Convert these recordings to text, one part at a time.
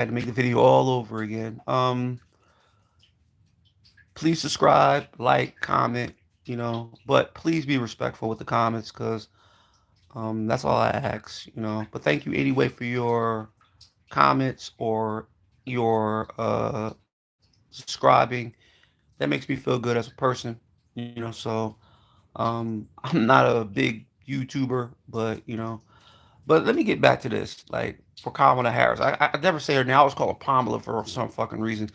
had to make the video all over again. Please subscribe, like, comment, but please be respectful with the comments because that's all I ask. But thank you anyway for your comments or your subscribing. That makes me feel good as a person. So I'm not a big YouTuber, but let me get back to this. Like for Kamala Harris, I never say her now. I always call her Pamela for some fucking reason.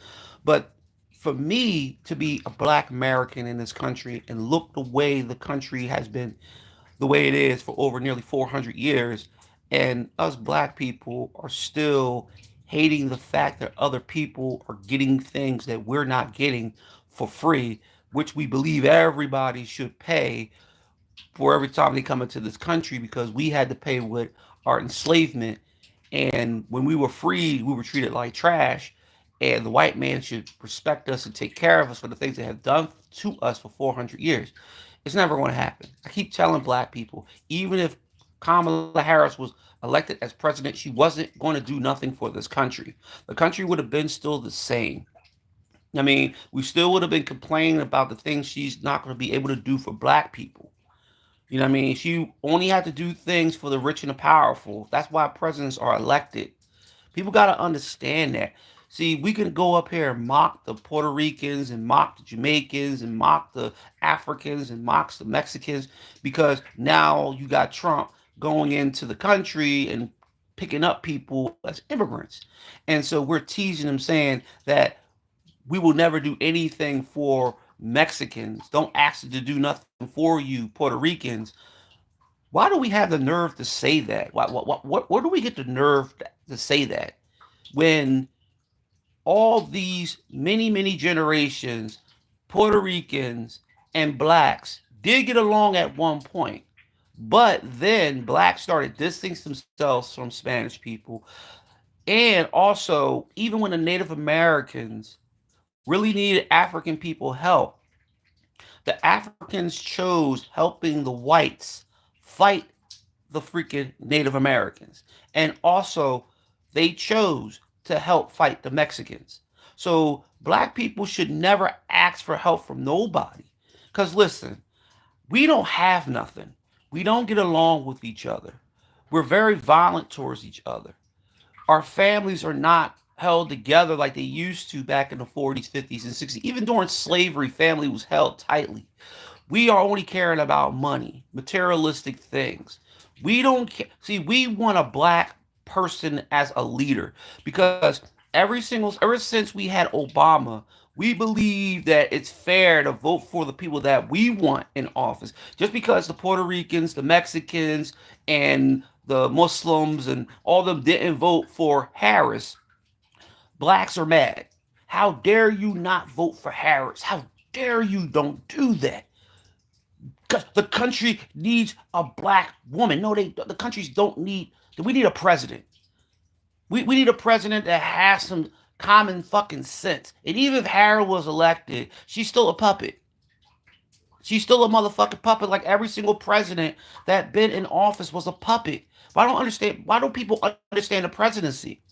But for me to be a black American in this country and look the way the country has been, the way it is for over nearly 400 years, and us black people are still hating the fact that other people are getting things that we're not getting for free, which we believe everybody should pay for every time they come into this country because we had to pay with our enslavement. And when we were freed, we were treated like trash. And the white man should respect us and take care of us for the things they have done to us for 400 years. It's never going to happen. I keep telling black people, even if Kamala Harris was elected as president, she wasn't going to do nothing for this country. The country would have been still the same. I mean, we still would have been complaining about the things she's not going to be able to do for black people. You know what I mean? She only had to do things for the rich and the powerful. That's why presidents are elected. People got to understand that. See, we can go up here and mock the Puerto Ricans and mock the Jamaicans and mock the Africans and mock the Mexicans because now you got Trump going into the country and picking up people as immigrants. And so we're teasing them saying that we will never do anything for Mexicans. Don't ask us to do nothing for you, Puerto Ricans. Why do we have the nerve to say that? Where do we get the nerve to say that when all these many generations, Puerto Ricans and blacks did get along at one point, but then blacks started distancing themselves from Spanish people, and also even when the Native Americans really needed African people help, the Africans chose helping the whites fight the freaking Native Americans. And also, they chose to help fight the Mexicans. So, black people should never ask for help from nobody. Because, listen, we don't have nothing. We don't get along with each other. We're very violent towards each other. Our families are not held together like they used to back in the 40s, 50s, and 60s. Even during slavery, family was held tightly. We are only caring about money, materialistic things. We don't care. See, we want a black person as a leader because ever since we had Obama, we believe that it's fair to vote for the people that we want in office. Just because the Puerto Ricans, the Mexicans, and the Muslims and all of them didn't vote for Harris, blacks are mad. How dare you not vote for Harris? How dare you don't do that? Because the country needs a black woman. No, the countries don't need. We need a president. We need a president that has some common fucking sense. And even if Harris was elected, she's still a puppet. She's still a motherfucking puppet, like every single president that been in office was a puppet. But I don't understand. Why don't people understand the presidency?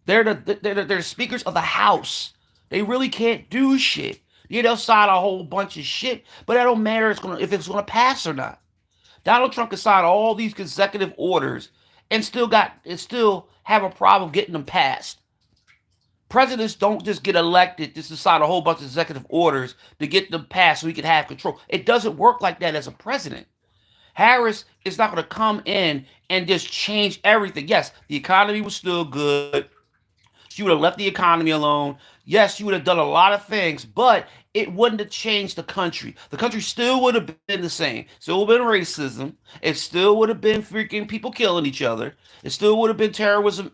They're the speakers of the House. They really can't do shit. Yeah, they'll sign a whole bunch of shit, but that don't matter if it's gonna pass or not. Donald Trump can sign all these consecutive orders and still have a problem getting them passed. Presidents don't just get elected just to sign a whole bunch of executive orders to get them passed so he can have control. It doesn't work like that as a president. Harris is not going to come in and just change everything. Yes, the economy was still good. She would have left the economy alone. Yes, she would have done a lot of things, but it wouldn't have changed the country. The country still would have been the same. Still would have been racism. It still would have been freaking people killing each other. It still would have been terrorism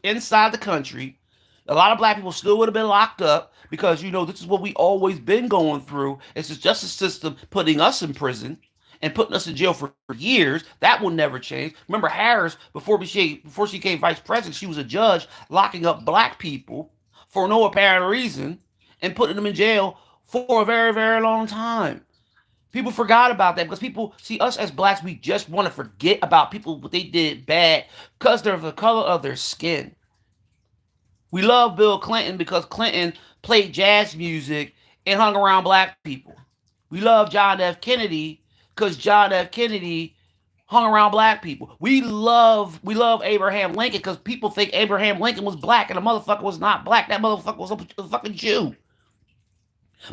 inside the country. A lot of black people still would have been locked up because this is what we always been going through. It's the justice system putting us in prison and putting us in jail for years. That will never change. Remember Harris, before she became vice president, she was a judge locking up black people for no apparent reason and putting them in jail for a very, very long time. People forgot about that because people see us as blacks. We just want to forget about people what they did bad because they're the color of their skin. We love Bill Clinton because Clinton played jazz music and hung around black people. We love John F. Kennedy because John F. Kennedy hung around black people. We love Abraham Lincoln because people think Abraham Lincoln was black and the motherfucker was not black. That motherfucker was a fucking Jew.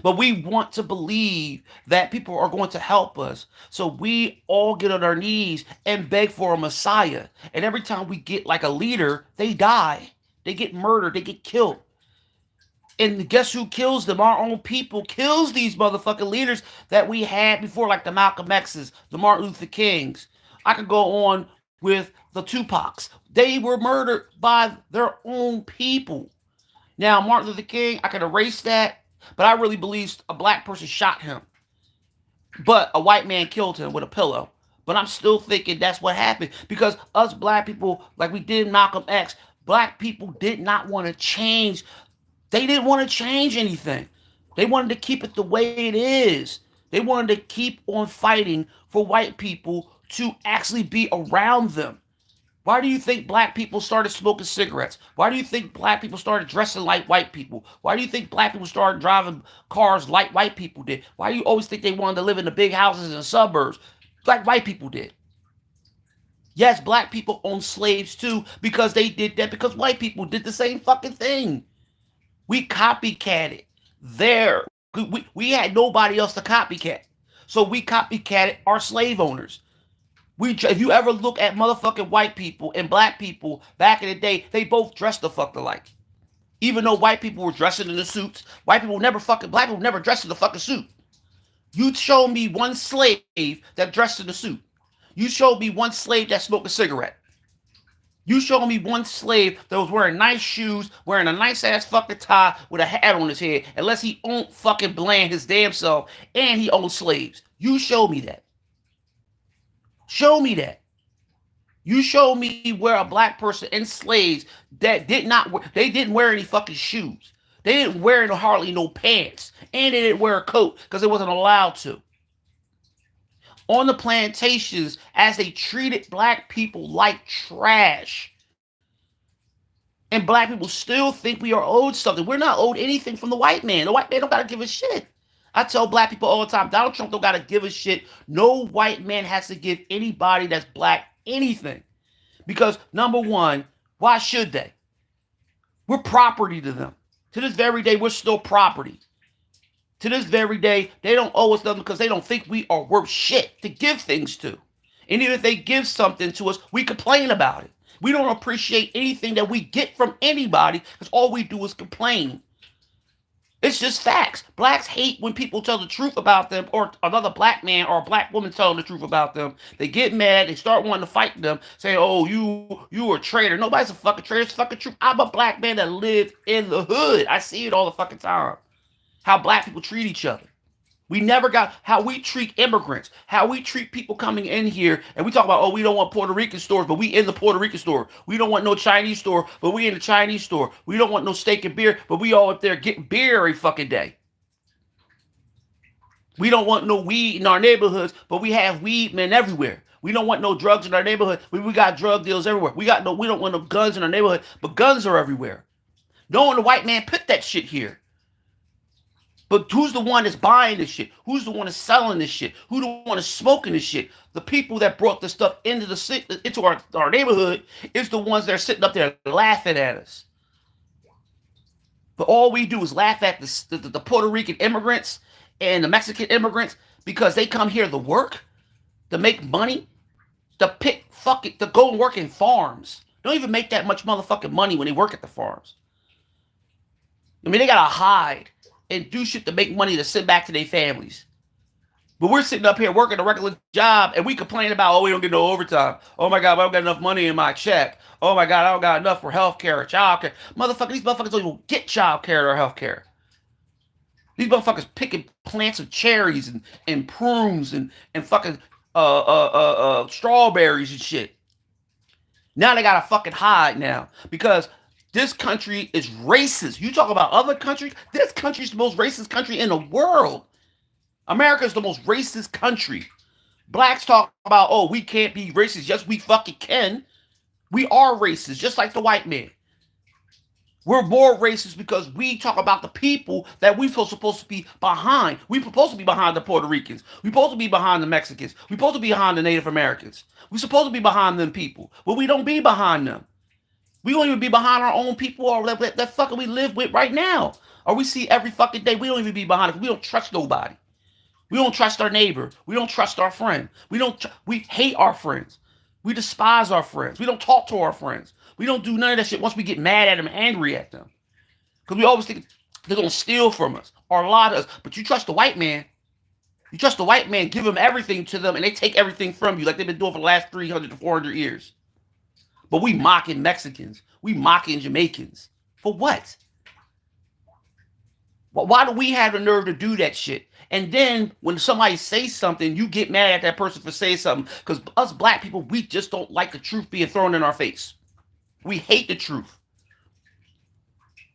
But we want to believe that people are going to help us. So we all get on our knees and beg for a Messiah. And every time we get like a leader, they die. They get murdered. They get killed. And guess who kills them? Our own people kills these motherfucking leaders that we had before, like the Malcolm X's, the Martin Luther Kings. I could go on with the Tupacs. They were murdered by their own people. Now, Martin Luther King, I could erase that, but I really believe a black person shot him. But a white man killed him with a pillow. But I'm still thinking that's what happened because us black people, like we did Malcolm X, black people did not want to change. They didn't want to change anything. They wanted to keep it the way it is. They wanted to keep on fighting for white people to actually be around them. Why do you think black people started smoking cigarettes? Why do you think black people started dressing like white people? Why do you think black people started driving cars like white people did? Why do you always think they wanted to live in the big houses in the suburbs like white people did? Yes, black people owned slaves too because they did that because white people did the same fucking thing. We copycatted there. We had nobody else to copycat. So we copycatted our slave owners. If you ever look at motherfucking white people and black people back in the day, they both dressed the fuck alike. Even though white people were dressing in the suits, black people never dressed in the fucking suit. You show me one slave that dressed in the suit. You showed me one slave that smoked a cigarette. You showed me one slave that was wearing nice shoes, wearing a nice ass fucking tie with a hat on his head, unless he owned fucking Bland his damn self and he owned slaves. You show me that. Show me that. You show me where a black person and slaves that they didn't wear any fucking shoes. They didn't wear hardly no pants. And they didn't wear a coat because they wasn't allowed to. On the plantations, as they treated black people like trash. And black people still think we are owed something. We're not owed anything from the white man. The white man don't gotta give a shit. I tell black people all the time, Donald Trump don't gotta give a shit. No white man has to give anybody that's black anything. Because number one, why should they? We're property to them. To this very day, we're still property. To this very day, they don't owe us nothing because they don't think we are worth shit to give things to. And even if they give something to us, we complain about it. We don't appreciate anything that we get from anybody because all we do is complain. It's just facts. Blacks hate when people tell the truth about them or another black man or a black woman telling the truth about them. They get mad. They start wanting to fight them, saying, oh, you are a traitor. Nobody's a fucking traitor. It's fucking truth. I'm a black man that lived in the hood. I see it all the fucking time. How black people treat each other. We never got how we treat immigrants, how we treat people coming in here, and we talk about, oh, we don't want Puerto Rican stores, but we in the Puerto Rican store. We don't want no Chinese store, but we in the Chinese store. We don't want no steak and beer, but we all up there getting beer every fucking day. We don't want no weed in our neighborhoods, but we have weed men everywhere. We don't want no drugs in our neighborhood. We got drug deals everywhere. We don't want no guns in our neighborhood, but guns are everywhere. No one, the white man put that shit here. But who's the one that's buying this shit? Who's the one that's selling this shit? Who's the one that's smoking this shit? The people that brought this stuff into our neighborhood is the ones that are sitting up there laughing at us. But all we do is laugh at the Puerto Rican immigrants and the Mexican immigrants because they come here to work, to make money, to go and work in farms. They don't even make that much motherfucking money when they work at the farms. I mean, they gotta hide and do shit to make money to send back to their families. But we're sitting up here working a regular job and we complain about, oh, we don't get no overtime. Oh my God, I don't got enough money in my check. Oh my God, I don't got enough for health care or child care. These motherfuckers don't even get child care or health care. These motherfuckers picking plants of cherries and prunes and fucking strawberries and shit. Now they gotta fucking hide now because this country is racist. You talk about other countries. This country is the most racist country in the world. America is the most racist country. Blacks talk about, oh, we can't be racist. Yes, we fucking can. We are racist, just like the white man. We're more racist because we talk about the people that we feel supposed to be behind. We're supposed to be behind the Puerto Ricans. We're supposed to be behind the Mexicans. We're supposed to be behind the Native Americans. We're supposed to be behind them people. But we don't be behind them. We don't even be behind our own people or that fucker we live with right now. Or we see every fucking day. We don't even be behind it. We don't trust nobody. We don't trust our neighbor. We don't trust our friend. We hate our friends. We despise our friends. We don't talk to our friends. We don't do none of that shit once we get mad at them, angry at them. Because we always think they're going to steal from us or lie to us. But you trust the white man. You trust the white man, give them everything to them, and they take everything from you like they've been doing for the last 300 to 400 years. But we mocking Mexicans. We mocking Jamaicans. For what? Why do we have the nerve to do that shit? And then when somebody says something, you get mad at that person for saying something. Because us black people, we just don't like the truth being thrown in our face. We hate the truth.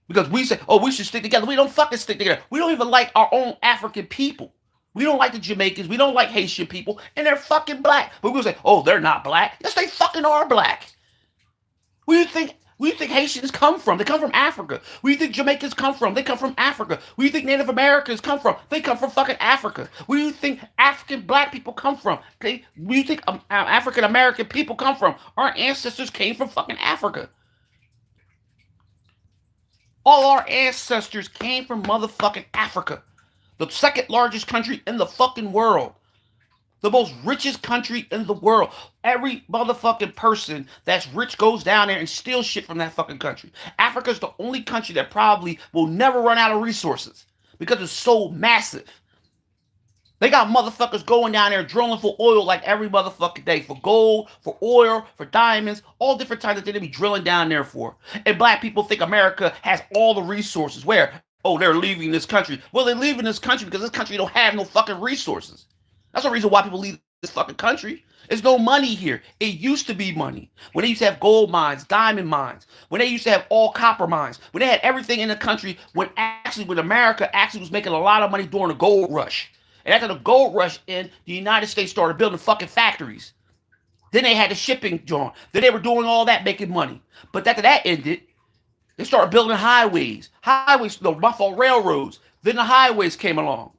Because we say, oh, we should stick together. We don't fucking stick together. We don't even like our own African people. We don't like the Jamaicans. We don't like Haitian people. And they're fucking black. But we'll say, oh, they're not black. Yes, they fucking are black. Where do you think Haitians come from? They come from Africa. Where do you think Jamaicans come from? They come from Africa. Where do you think Native Americans come from? They come from fucking Africa. Where do you think African black people come from? Okay? Where do you think African American people come from? Our ancestors came from fucking Africa. All our ancestors came from motherfucking Africa. The second largest country in the fucking world. The most richest country in the world. Every motherfucking person that's rich goes down there and steals shit from that fucking country. Africa's the only country that probably will never run out of resources because it's so massive. They got motherfuckers going down there drilling for oil like every motherfucking day. For gold, for oil, for diamonds, all different types of things they be drilling down there for. And black people think America has all the resources. Where? Oh, they're leaving this country. Well, they're leaving this country because this country don't have no fucking resources. That's the reason why people leave this fucking country. There's no money here. It used to be money. When they used to have gold mines, diamond mines, when they used to have all copper mines, when they had everything in the country, when America actually was making a lot of money during the gold rush. And after the gold rush in, the United States started building fucking factories. Then they had the shipping joint. Then they were doing all that, making money. But after that ended, they started building highways. No, railroads. Then the highways came along.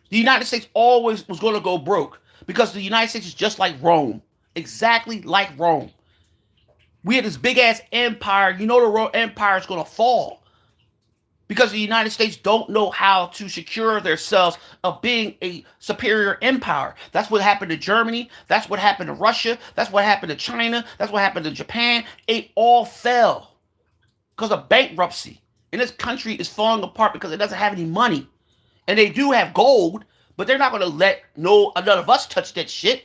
The United States always was going to go broke because the United States is just like Rome. Exactly like Rome. We had this big ass empire. You know the Roman Empire is going to fall because the United States don't know how to secure themselves of being a superior empire. That's what happened to Germany. That's what happened to Russia. That's what happened to China. That's what happened to Japan. It all fell because of bankruptcy. And this country is falling apart because it doesn't have any money. And they do have gold, but they're not going to let none of us touch that shit.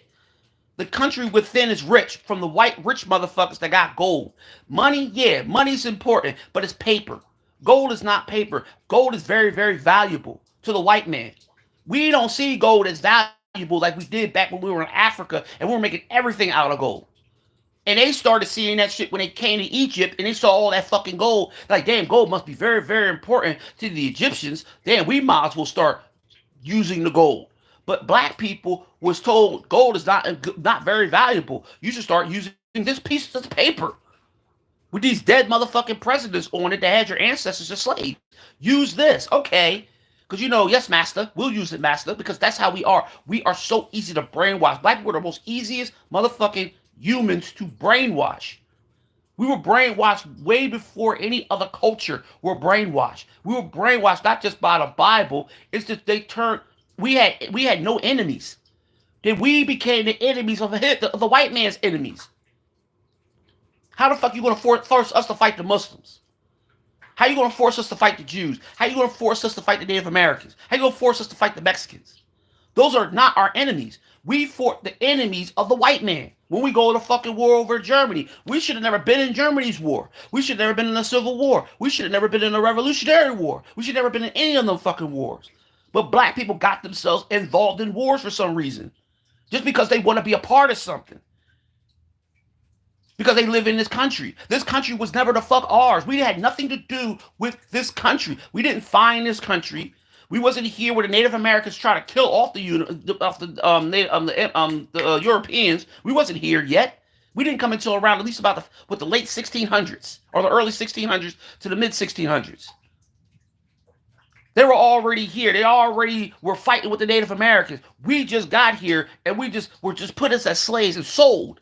The country within is rich from the white rich motherfuckers that got gold. Money, yeah, money's important, but it's paper. Gold is not paper. Gold is very, very valuable to the white man. We don't see gold as valuable like we did back when we were in Africa and we were making everything out of gold. And they started seeing that shit when they came to Egypt and they saw all that fucking gold. Like, damn, gold must be very, very important to the Egyptians. Damn, we might as well start using the gold. But black people was told gold is not very valuable. You should start using this piece of paper with these dead motherfucking presidents on it that had your ancestors as slaves. Use this, okay? Because yes, master, we'll use it, master, because that's how we are. We are so easy to brainwash. Black people are the most easiest motherfucking humans to brainwash. We were brainwashed way before any other culture were brainwashed. We were brainwashed not just by the Bible. It's just we had no enemies. Then we became the enemies of the white man's enemies. How the fuck you gonna force us to fight the Muslims? How you gonna force us to fight the Jews? How you gonna force us to fight the Native Americans? How you gonna force us to fight the Mexicans? Those are not our enemies. We fought the enemies of the white man. When we go to fucking war over Germany, we should have never been in Germany's war. We should have never been in the Civil War. We should have never been in the Revolutionary War. We should have never been in any of them fucking wars. But black people got themselves involved in wars for some reason. Just because they want to be a part of something. Because they live in this country. This country was never the fuck ours. We had nothing to do with this country. We didn't find this country. We wasn't here where the Native Americans try to kill off the Europeans. We wasn't here yet. We didn't come until around at least about the late 1600s or the early 1600s to the mid 1600s. They were already here. They already were fighting with the Native Americans. We just got here and we just were just put us as slaves and sold.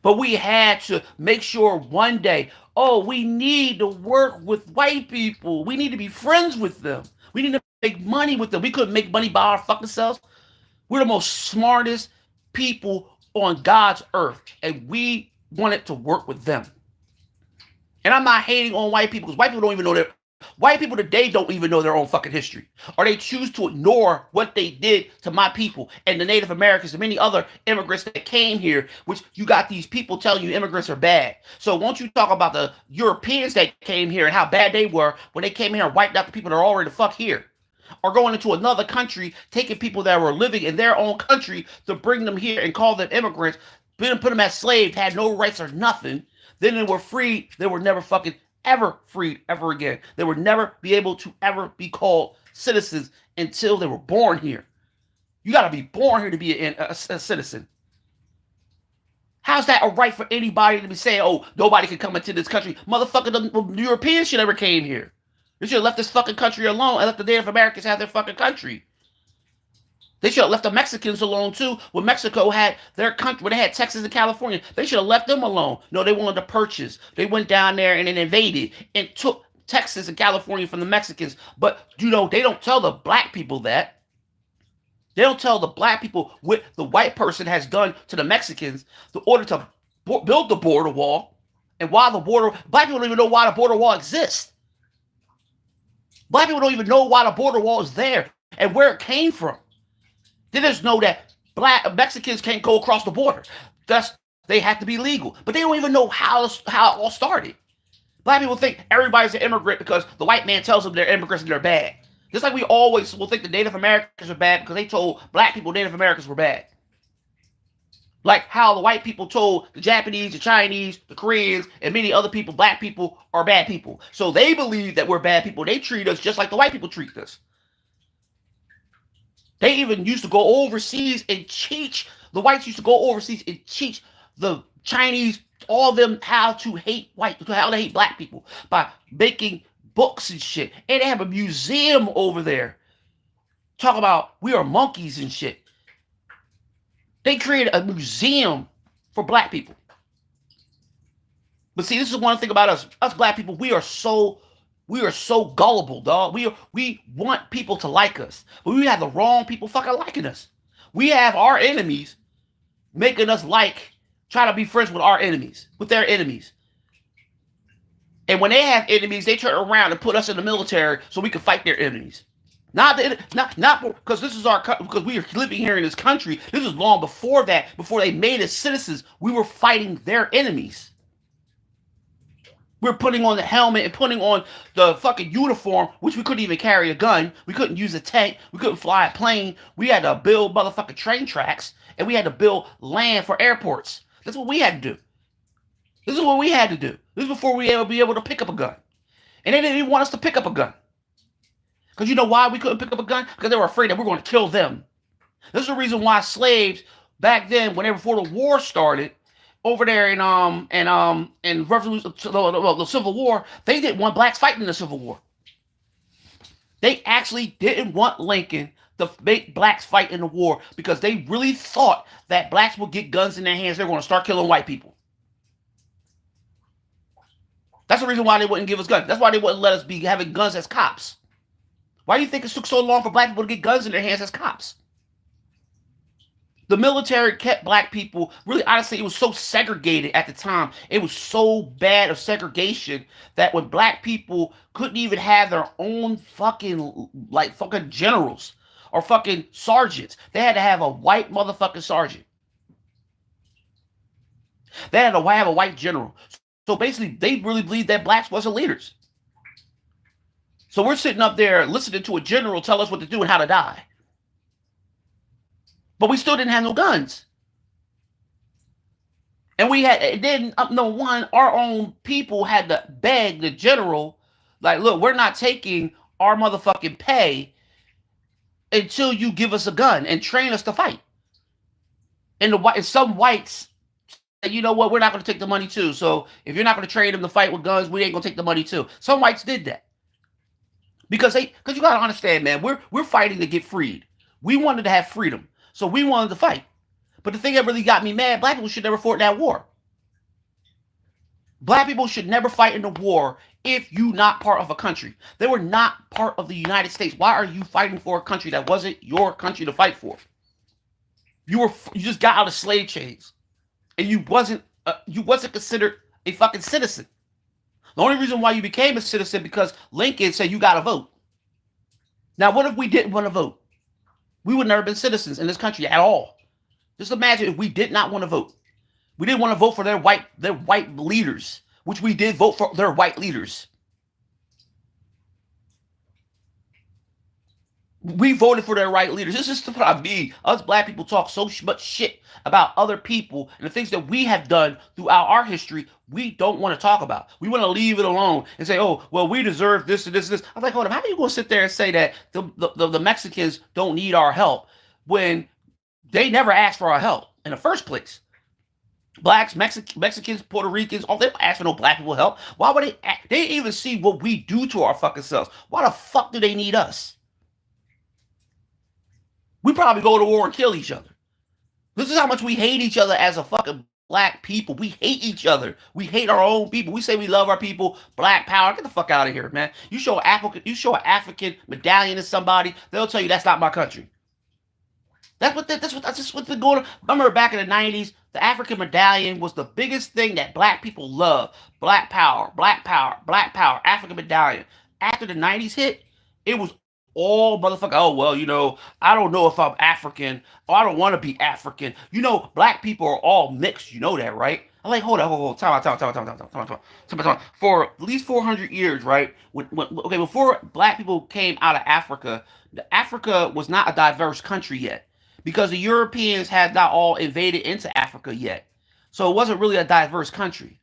But we had to make sure one day, oh, we need to work with white people. We need to be friends with them. We need to make money with them. We couldn't make money by our fucking selves. We're the most smartest people on God's earth, and we wanted to work with them. And I'm not hating on white people because white people don't even know their white people today don't even know their own fucking history, or they choose to ignore what they did to my people and the Native Americans and many other immigrants that came here. Which you got these people telling you immigrants are bad. So won't you talk about the Europeans that came here and how bad they were when they came here and wiped out the people that are already the fuck here? Or going into another country, taking people that were living in their own country to bring them here and call them immigrants, put them as slaves, had no rights or nothing. Then they were free. They were never fucking ever free ever again. They would never be able to ever be called citizens until they were born here. You got to be born here to be a citizen. How's that a right for anybody to be saying, oh, nobody can come into this country? Motherfucker, the Europeans should never came here. They should have left this fucking country alone and let the Native Americans have their fucking country. They should have left the Mexicans alone too. When Mexico had their country, when they had Texas and California, they should have left them alone. No, they wanted to purchase. They went down there and then invaded and took Texas and California from the Mexicans. But you know, they don't tell the black people that. They don't tell the black people what the white person has done to the Mexicans in order to build the border wall. And why the border, black people don't even know why the border wall exists. Black people don't even know why the border wall is there and where it came from. They just know that black Mexicans can't go across the border. They have to be legal. But they don't even know how it all started. Black people think everybody's an immigrant because the white man tells them they're immigrants and they're bad. Just like we always will think the Native Americans are bad because they told black people Native Americans were bad. Like how the white people told the Japanese, the Chinese, the Koreans, and many other people, black people are bad people. So they believe that we're bad people. They treat us just like the white people treat us. They even used to go overseas and teach, the whites used to go overseas and teach the Chinese, all of them, how to hate how to hate black people by making books and shit. And they have a museum over there. Talk about we are monkeys and shit. They created a museum for black people. But see, this is one thing about us. Us black people, we are so gullible, dog. We want people to like us. But we have the wrong people fucking liking us. We have our enemies making us try to be friends with our enemies, with their enemies. And when they have enemies, they turn around and put us in the military so we can fight their enemies. Not because this is because we are living here in this country. This is long before that. Before they made us citizens, we were fighting their enemies. We're putting on the helmet and putting on the fucking uniform, which we couldn't even carry a gun. We couldn't use a tank. We couldn't fly a plane. We had to build motherfucking train tracks, and we had to build land for airports. That's what we had to do. This is what we had to do. This is before we would be able to pick up a gun. And they didn't even want us to pick up a gun. Because you know why we couldn't pick up a gun? Because they were afraid that we were going to kill them. This is the reason why slaves back then, before the war started, over there in Revolution, the Civil War, they didn't want blacks fighting in the Civil War. They actually didn't want Lincoln to make blacks fight in the war because they really thought that blacks would get guns in their hands. They're going to start killing white people. That's the reason why they wouldn't give us guns. That's why they wouldn't let us be having guns as cops. Why do you think it took so long for black people to get guns in their hands as cops? The military kept black people, really honestly, it was so segregated at the time. It was so bad of segregation that when black people couldn't even have their own fucking generals or fucking sergeants, they had to have a white motherfucking sergeant. They had to have a white general. So basically, they really believed that blacks wasn't leaders. So we're sitting up there listening to a general tell us what to do and how to die. But we still didn't have no guns. And our own people had to beg the general, like, look, we're not taking our motherfucking pay until you give us a gun and train us to fight. And some whites you know what, we're not going to take the money too. So if you're not going to train them to fight with guns, we ain't going to take the money too. Some whites did that because you got to understand, man, we're fighting to get freed. We wanted to have freedom, so we wanted to fight. But the thing that really got me mad, black people should never fought that war. Black people should never fight in the war if you not part of a country. They were not part of the United States. Why are you fighting for a country that wasn't your country to fight for? You just got out of slave chains, and you wasn't considered a fucking citizen. The only reason why you became a citizen because Lincoln said you got to vote. Now, what if we didn't want to vote? We would never been citizens in this country at all. Just imagine if we did not want to vote. We didn't want to vote for their white leaders, which we did vote for their white leaders. We voted for their right leaders. This is what I mean. Us black people talk so much shit about other people and the things that we have done throughout our history. We don't want to talk about. We want to leave it alone and say, "Oh, well, we deserve this and this and this." I'm like, hold on, how are you going to sit there and say that the Mexicans don't need our help when they never asked for our help in the first place? Blacks, Mexicans, Puerto Ricans, all they don't ask for no black people help. Why would they? They didn't even see what we do to our fucking selves. Why the fuck do they need us? We probably go to war and kill each other. This is how much we hate each other as a fucking black people. We hate each other. We hate our own people. We say we love our people. Black power. Get the fuck out of here, man. You show an African medallion to somebody, they'll tell you that's not my country. That's what's been going on. Remember back in the 90s, the African medallion was the biggest thing that black people love. Black power, black power, black power, African medallion. After the 90s hit, it was all motherfucker. Oh, well, I don't know if I'm African or I don't want to be African. Black people are all mixed. You know that, right? I'm like, hold on. Time out. For at least 400 years, right? Before black people came out of Africa, Africa was not a diverse country yet because the Europeans had not all invaded into Africa yet. So it wasn't really a diverse country.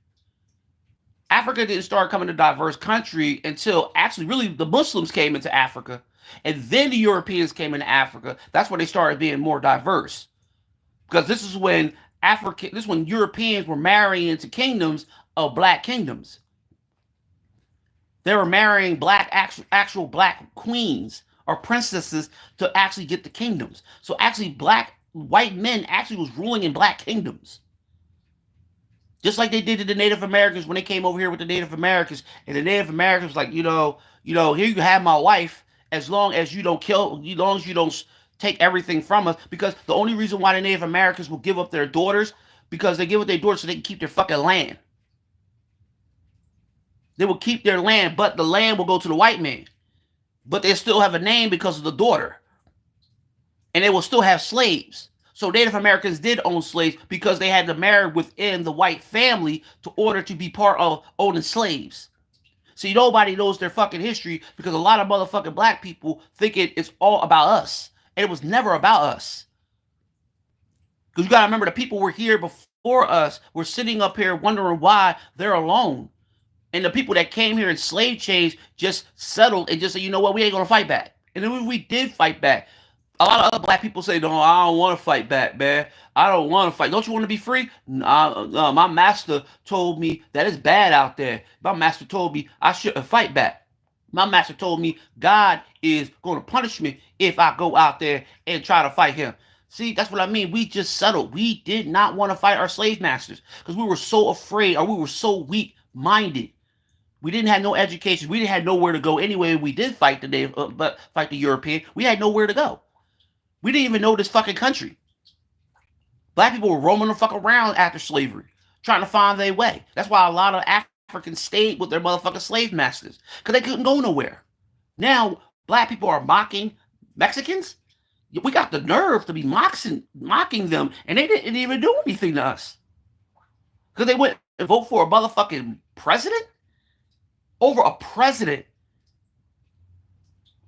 Africa didn't start coming a diverse country until actually really the Muslims came into Africa. And then the Europeans came into Africa. That's when they started being more diverse. Because this is when Europeans were marrying into kingdoms of black kingdoms. They were marrying actual black queens or princesses to actually get the kingdoms. So actually white men actually was ruling in black kingdoms. Just like they did to the Native Americans when they came over here with the Native Americans. And the Native Americans was like, here you have my wife as long as you don't kill, as long as you don't take everything from us. Because the only reason why the Native Americans will give up their daughters, because they give up their daughters so they can keep their fucking land. They will keep their land, but the land will go to the white man. But they still have a name because of the daughter. And they will still have slaves. So Native Americans did own slaves because they had to marry within the white family to order to be part of owning slaves. See, nobody knows their fucking history because a lot of motherfucking black people think it's all about us. And it was never about us. Because you got to remember the people were here before us were sitting up here wondering why they're alone. And the people that came here in slave chains just settled and just said, you know what, we ain't going to fight back. And then we did fight back. A lot of other black people say, no, I don't want to fight back, man. I don't want to fight. Don't you want to be free? My master told me that it's bad out there. My master told me I shouldn't fight back. My master told me God is going to punish me if I go out there and try to fight him. See, that's what I mean. We just settled. We did not want to fight our slave masters because we were so afraid or we were so weak-minded. We didn't have no education. We didn't have nowhere to go anyway. We did fight the European. We had nowhere to go. We didn't even know this fucking country. Black people were roaming the fuck around after slavery, trying to find their way. That's why a lot of Africans stayed with their motherfucking slave masters, because they couldn't go nowhere. Now, black people are mocking Mexicans? We got the nerve to be mocking them, and they didn't even do anything to us. Because they went and vote for a motherfucking president? Over a president.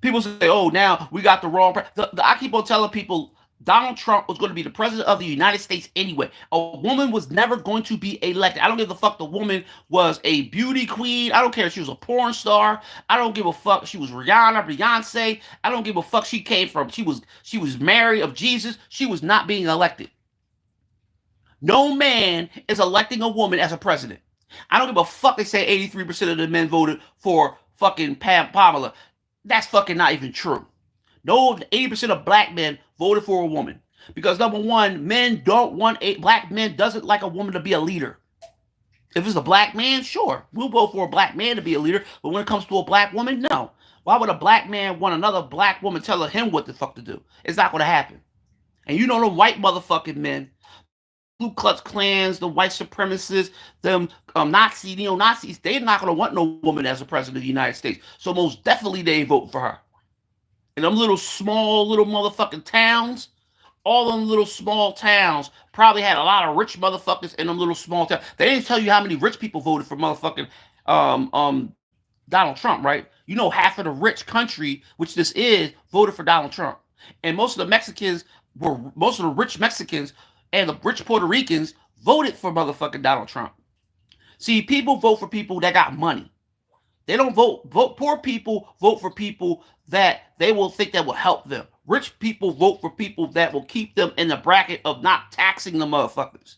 People say, oh, now we got the wrong president. I keep on telling people Donald Trump was going to be the president of the United States anyway. A woman was never going to be elected. I don't give a fuck the woman was a beauty queen. I don't care if she was a porn star. I don't give a fuck she was Rihanna, Beyonce. I don't give a fuck she was Mary of Jesus. She was not being elected. No man is electing a woman as a president. I don't give a fuck they say 83% of the men voted for fucking Pamela. That's fucking not even true. No, 80% of black men voted for a woman. Because number one, men don't want black men doesn't like a woman to be a leader. If it's a black man, sure, we'll vote for a black man to be a leader. But when it comes to a black woman, no. Why would a black man want another black woman telling him what the fuck to do? It's not going to happen. And you know the white motherfucking men, the Ku Klux Klans, the white supremacists, them Nazi, neo-Nazis, they're not going to want no woman as a president of the United States. So most definitely they ain't voting for her. In them little small little motherfucking towns, all them little small towns probably had a lot of rich motherfuckers in them little small towns. They didn't tell you how many rich people voted for motherfucking Donald Trump, right? You know, half of the rich country, which this is, voted for Donald Trump. And most of the rich Mexicans and the rich Puerto Ricans voted for motherfucking Donald Trump. See, people vote for people that got money. They don't vote. Poor people vote for people that they will think that will help them. Rich people vote for people that will keep them in the bracket of not taxing the motherfuckers.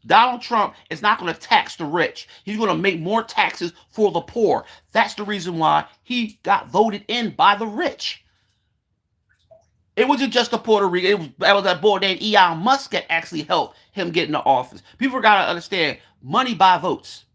Donald Trump is not going to tax the rich. He's going to make more taxes for the poor. That's the reason why he got voted in by the rich. It wasn't just the Puerto Rican. That was that boy named Elon Musk that actually helped him get into office. People got to understand, money buy votes.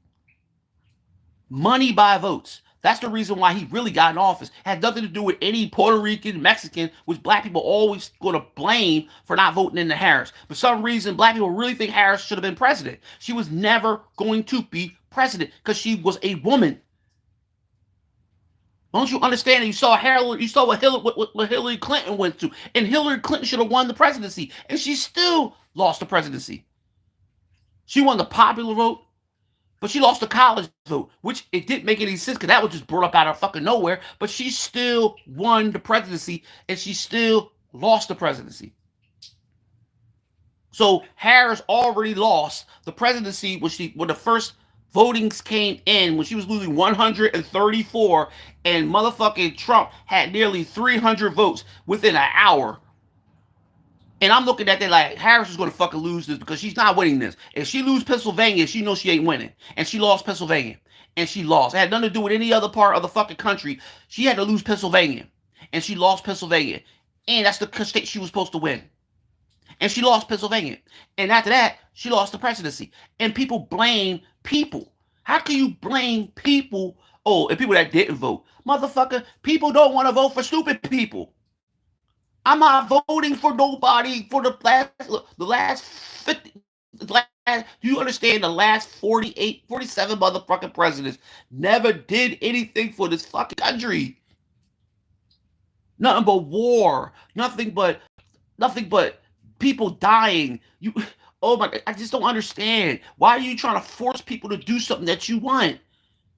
Money buy votes. That's the reason why he really got in office. It had nothing to do with any Puerto Rican, Mexican, which black people always going to blame for not voting in the Harris. For some reason, black people really think Harris should have been president. She was never going to be president because she was a woman. Don't you understand? You saw what Hillary Clinton went to, and Hillary Clinton should have won the presidency, and she still lost the presidency. She won the popular vote, but she lost the college vote, which it didn't make any sense because that was just brought up out of fucking nowhere. But she still won the presidency, and she still lost the presidency. So Harris already lost the presidency when the first votings came in, when she was losing 134, and motherfucking Trump had nearly 300 votes within an hour. And I'm looking at that like, Harris is going to fucking lose this because she's not winning this. If she loses Pennsylvania, she knows she ain't winning. And she lost Pennsylvania. And she lost. It had nothing to do with any other part of the fucking country. She had to lose Pennsylvania. And she lost Pennsylvania. And that's the state she was supposed to win. And she lost Pennsylvania. And after that, she lost the presidency. And people blame people. How can you blame people? Oh, and people that didn't vote. Motherfucker, people don't want to vote for stupid people. I'm not voting for nobody for the last 50. Do you understand? The last 48, 47 motherfucking presidents never did anything for this fucking country. Nothing but war. Nothing but people dying. Oh my! I just don't understand. Why are you trying to force people to do something that you want?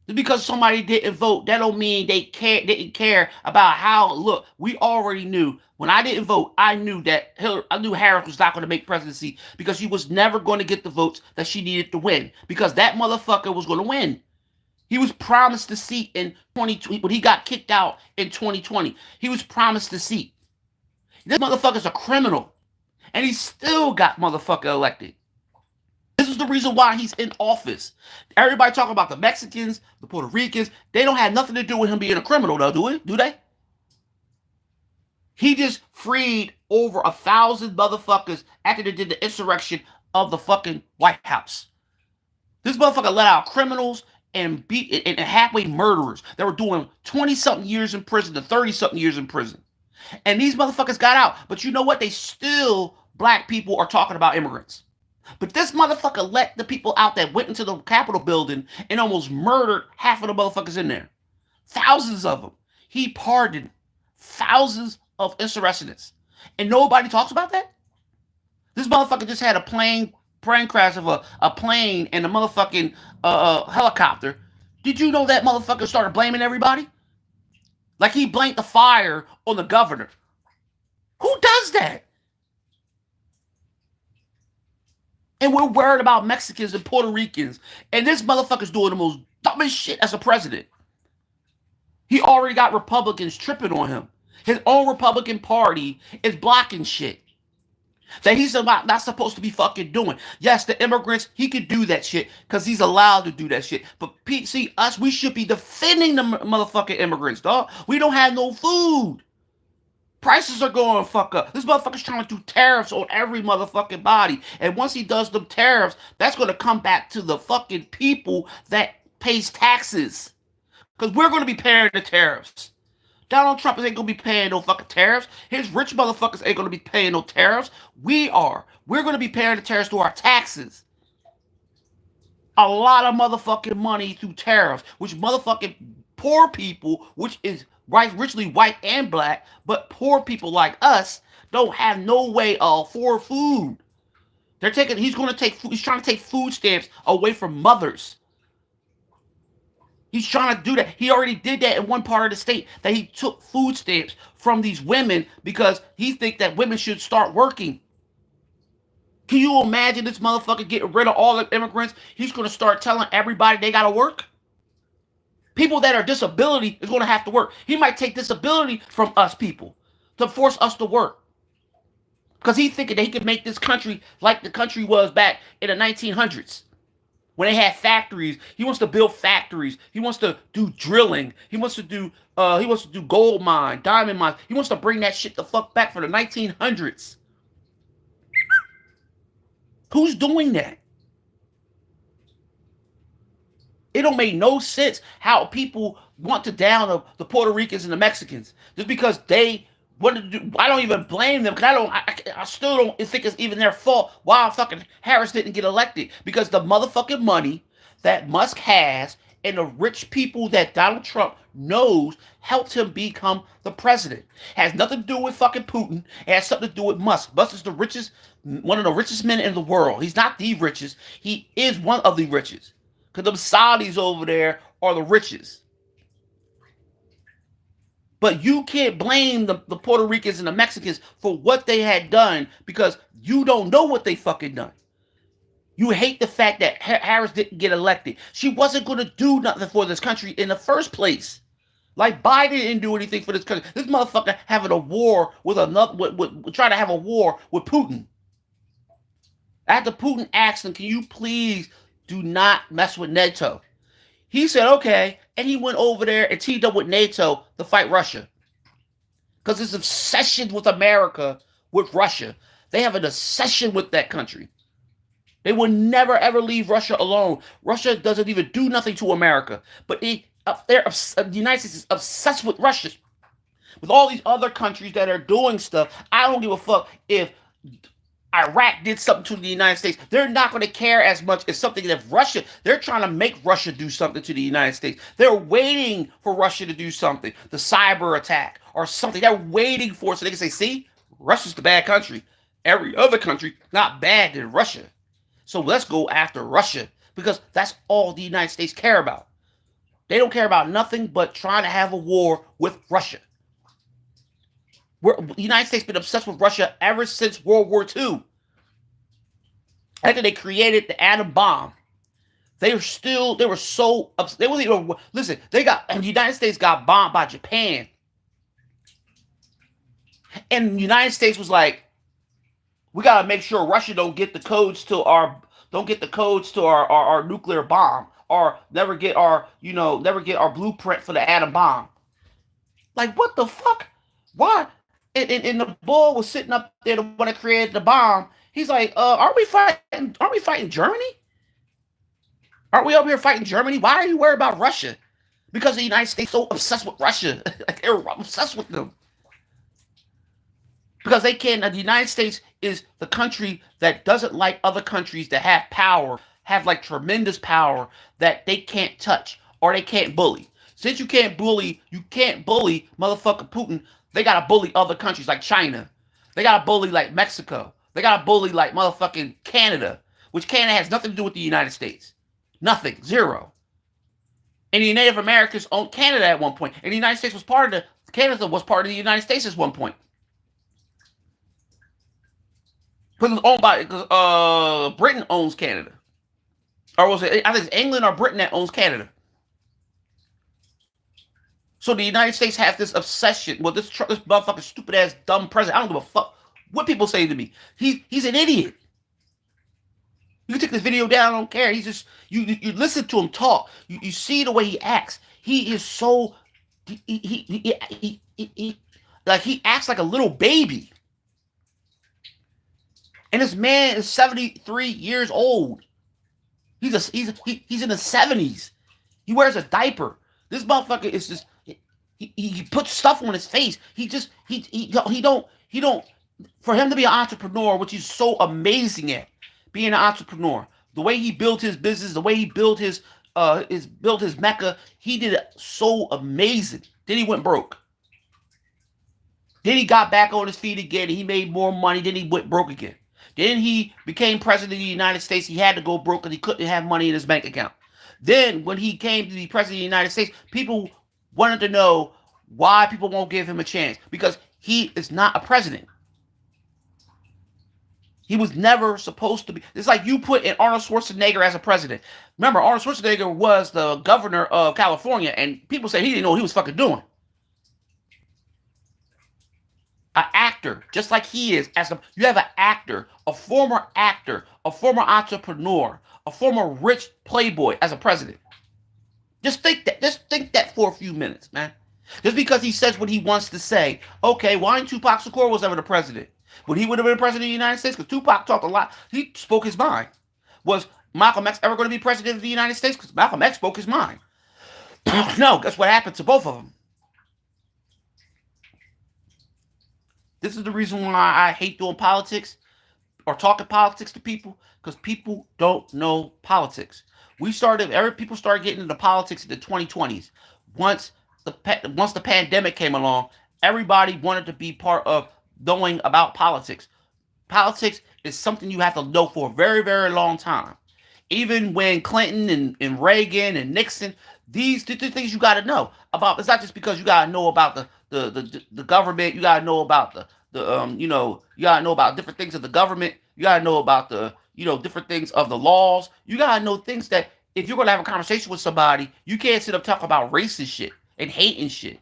Just because somebody didn't vote, that don't mean they didn't care about how. Look, we already knew when I didn't vote. I knew that I knew Harris was not going to make presidency because she was never going to get the votes that she needed to win. Because that motherfucker was going to win. He was promised the seat in 2020 when he got kicked out in 2020. He was promised the seat. This motherfucker's a criminal, and he still got motherfucker elected. This is the reason why he's in office. Everybody talking about the Mexicans, the Puerto Ricans. They don't have nothing to do with him being a criminal, though, do they? He just freed over 1,000 motherfuckers after they did the insurrection of the fucking White House. This motherfucker let out criminals and halfway murderers that were doing 20-something years in prison to 30-something years in prison. And these motherfuckers got out. But you know what? Black people are talking about immigrants. But this motherfucker let the people out that went into the Capitol building and almost murdered half of the motherfuckers in there. Thousands of them. He pardoned thousands of insurrectionists. And nobody talks about that? This motherfucker just had a plane crash of a plane and a motherfucking helicopter. Did you know that motherfucker started blaming everybody? Like he blamed the fire on the governor. Who does that? And we're worried about Mexicans and Puerto Ricans. And this motherfucker's doing the most dumbest shit as a president. He already got Republicans tripping on him. His own Republican Party is blocking shit. that he's not supposed to be fucking doing. Yes, the immigrants, he could do that shit because he's allowed to do that shit. But see, us, we should be defending the motherfucking immigrants, dog. We don't have no food. Prices are going fuck up. This motherfucker's trying to do tariffs on every motherfucking body. And once he does them tariffs, that's going to come back to the fucking people that pays taxes. Because we're going to be paying the tariffs. Donald Trump ain't going to be paying no fucking tariffs. His rich motherfuckers ain't going to be paying no tariffs. We are. We're going to be paying the tariffs through our taxes. A lot of motherfucking money through tariffs, which motherfucking poor people, which is right, richly white and black, but poor people like us don't have no way for food. He's trying to take food stamps away from mothers. He's trying to do that. He already did that in one part of the state, that he took food stamps from these women because he thinks that women should start working. Can you imagine this motherfucker getting rid of all the immigrants? He's going to start telling everybody they got to work. People that are disability is going to have to work. He might take disability from us people to force us to work. Because he's thinking that he could make this country like the country was back in the 1900s. When they had factories. He wants to build factories. He wants to do drilling. He wants to do gold mine, diamond mines. He wants to bring that shit the fuck back for the 1900s. Who's doing that? It don't make no sense how people want to down the Puerto Ricans and the Mexicans just because they want to do. I don't even blame them because I still don't think it's even their fault why fucking Harris didn't get elected, because the motherfucking money that Musk has and the rich people that Donald Trump knows helped him become the president. Has nothing to do with fucking Putin. It has something to do with Musk. Musk is one of the richest men in the world. He's not the richest. He is one of the richest. Because them Saudis over there are the richest. But you can't blame the Puerto Ricans and the Mexicans for what they had done because you don't know what they fucking done. You hate the fact that Harris didn't get elected. She wasn't going to do nothing for this country in the first place. Like Biden didn't do anything for this country. This motherfucker having a war with trying to have a war with Putin. After Putin asked him, can you please do not mess with NATO? He said, okay. And he went over there and teamed up with NATO to fight Russia. Because his obsession with America, with Russia. They have an obsession with that country. They will never, ever leave Russia alone. Russia doesn't even do nothing to America. But the United States is obsessed with Russia. With all these other countries that are doing stuff, I don't give a fuck if Iraq did something to the United States. They're not going to care as much as something that Russia, they're trying to make Russia do something to the United States. They're waiting for Russia to do something, the cyber attack or something. They're waiting for it so they can say, see, Russia's the bad country. Every other country not bad than Russia. So let's go after Russia because that's all the United States care about. They don't care about nothing but trying to have a war with Russia. The United States has been obsessed with Russia ever since World War II. After they created the atom bomb, they were so upset. They wasn't even, listen, the United States got bombed by Japan. And the United States was like, we gotta make sure Russia don't get the codes to our nuclear bomb, or never get our blueprint for the atom bomb. Like, what the fuck? Why? And the bull was sitting up there, the one that created the bomb. He's like, aren't we fighting Germany? Aren't we up here fighting Germany? Why are you worried about Russia? Because the United States is so obsessed with Russia. Like, they're obsessed with them. Because the United States is the country that doesn't like other countries that have power, have like tremendous power that they can't touch or they can't bully. Since you can't bully motherfucker Putin, they gotta bully other countries like China. They gotta bully like Mexico. They gotta bully like motherfucking Canada, which Canada has nothing to do with the United States. Nothing. Zero. And the Native Americans owned Canada at one point. And the United States Canada was part of the United States at one point. But it was owned by, Britain owns Canada. Or was it, I think it's England or Britain that owns Canada. So the United States has this obsession with this motherfucking stupid ass dumb president. I don't give a fuck What people say to me, he's an idiot. You take this video down, I don't care. He's just you listen to him talk. You see the way he acts. He is so like he acts like a little baby. And this man is 73 years old. He's in the 70s. He wears a diaper. This motherfucker is just he puts stuff on his face. He don't for him to be an entrepreneur, which he's so amazing at being an entrepreneur. The way he built his business, the way he built his mecca, he did it so amazing. Then he went broke. Then he got back on his feet again. And he made more money. Then he went broke again. Then he became president of the United States. He had to go broke because he couldn't have money in his bank account. Then, when he came to be president of the United States, people wanted to know why people won't give him a chance. Because he is not a president. He was never supposed to be. It's like you put in Arnold Schwarzenegger as a president. Remember, Arnold Schwarzenegger was the governor of California, and people say he didn't know what he was fucking doing. An actor, just like he is, you have an actor, a former entrepreneur, a former rich playboy as a president. Just think that. Just think that for a few minutes, man. Just because he says what he wants to say. Okay, why ain't Tupac Shakur was ever the president? When he would have been president of the United States, because Tupac talked a lot. He spoke his mind. Was Malcolm X ever going to be president of the United States? Because Malcolm X spoke his mind. No, guess what happened to both of them? This is the reason why I hate doing politics or talking politics to people, because people don't know politics. People started getting into politics in the 2020s. Once the pandemic came along, everybody wanted to be part of knowing about politics. Politics is something you have to know for a very, very long time. Even when Clinton and Reagan and Nixon, these things you got to know about. It's not just because you got to know about the government. You got to know about you got to know about different things of the government. You got to know about the different things of the laws. You got to know things that if you're going to have a conversation with somebody, you can't sit up talking about racist shit and hating shit.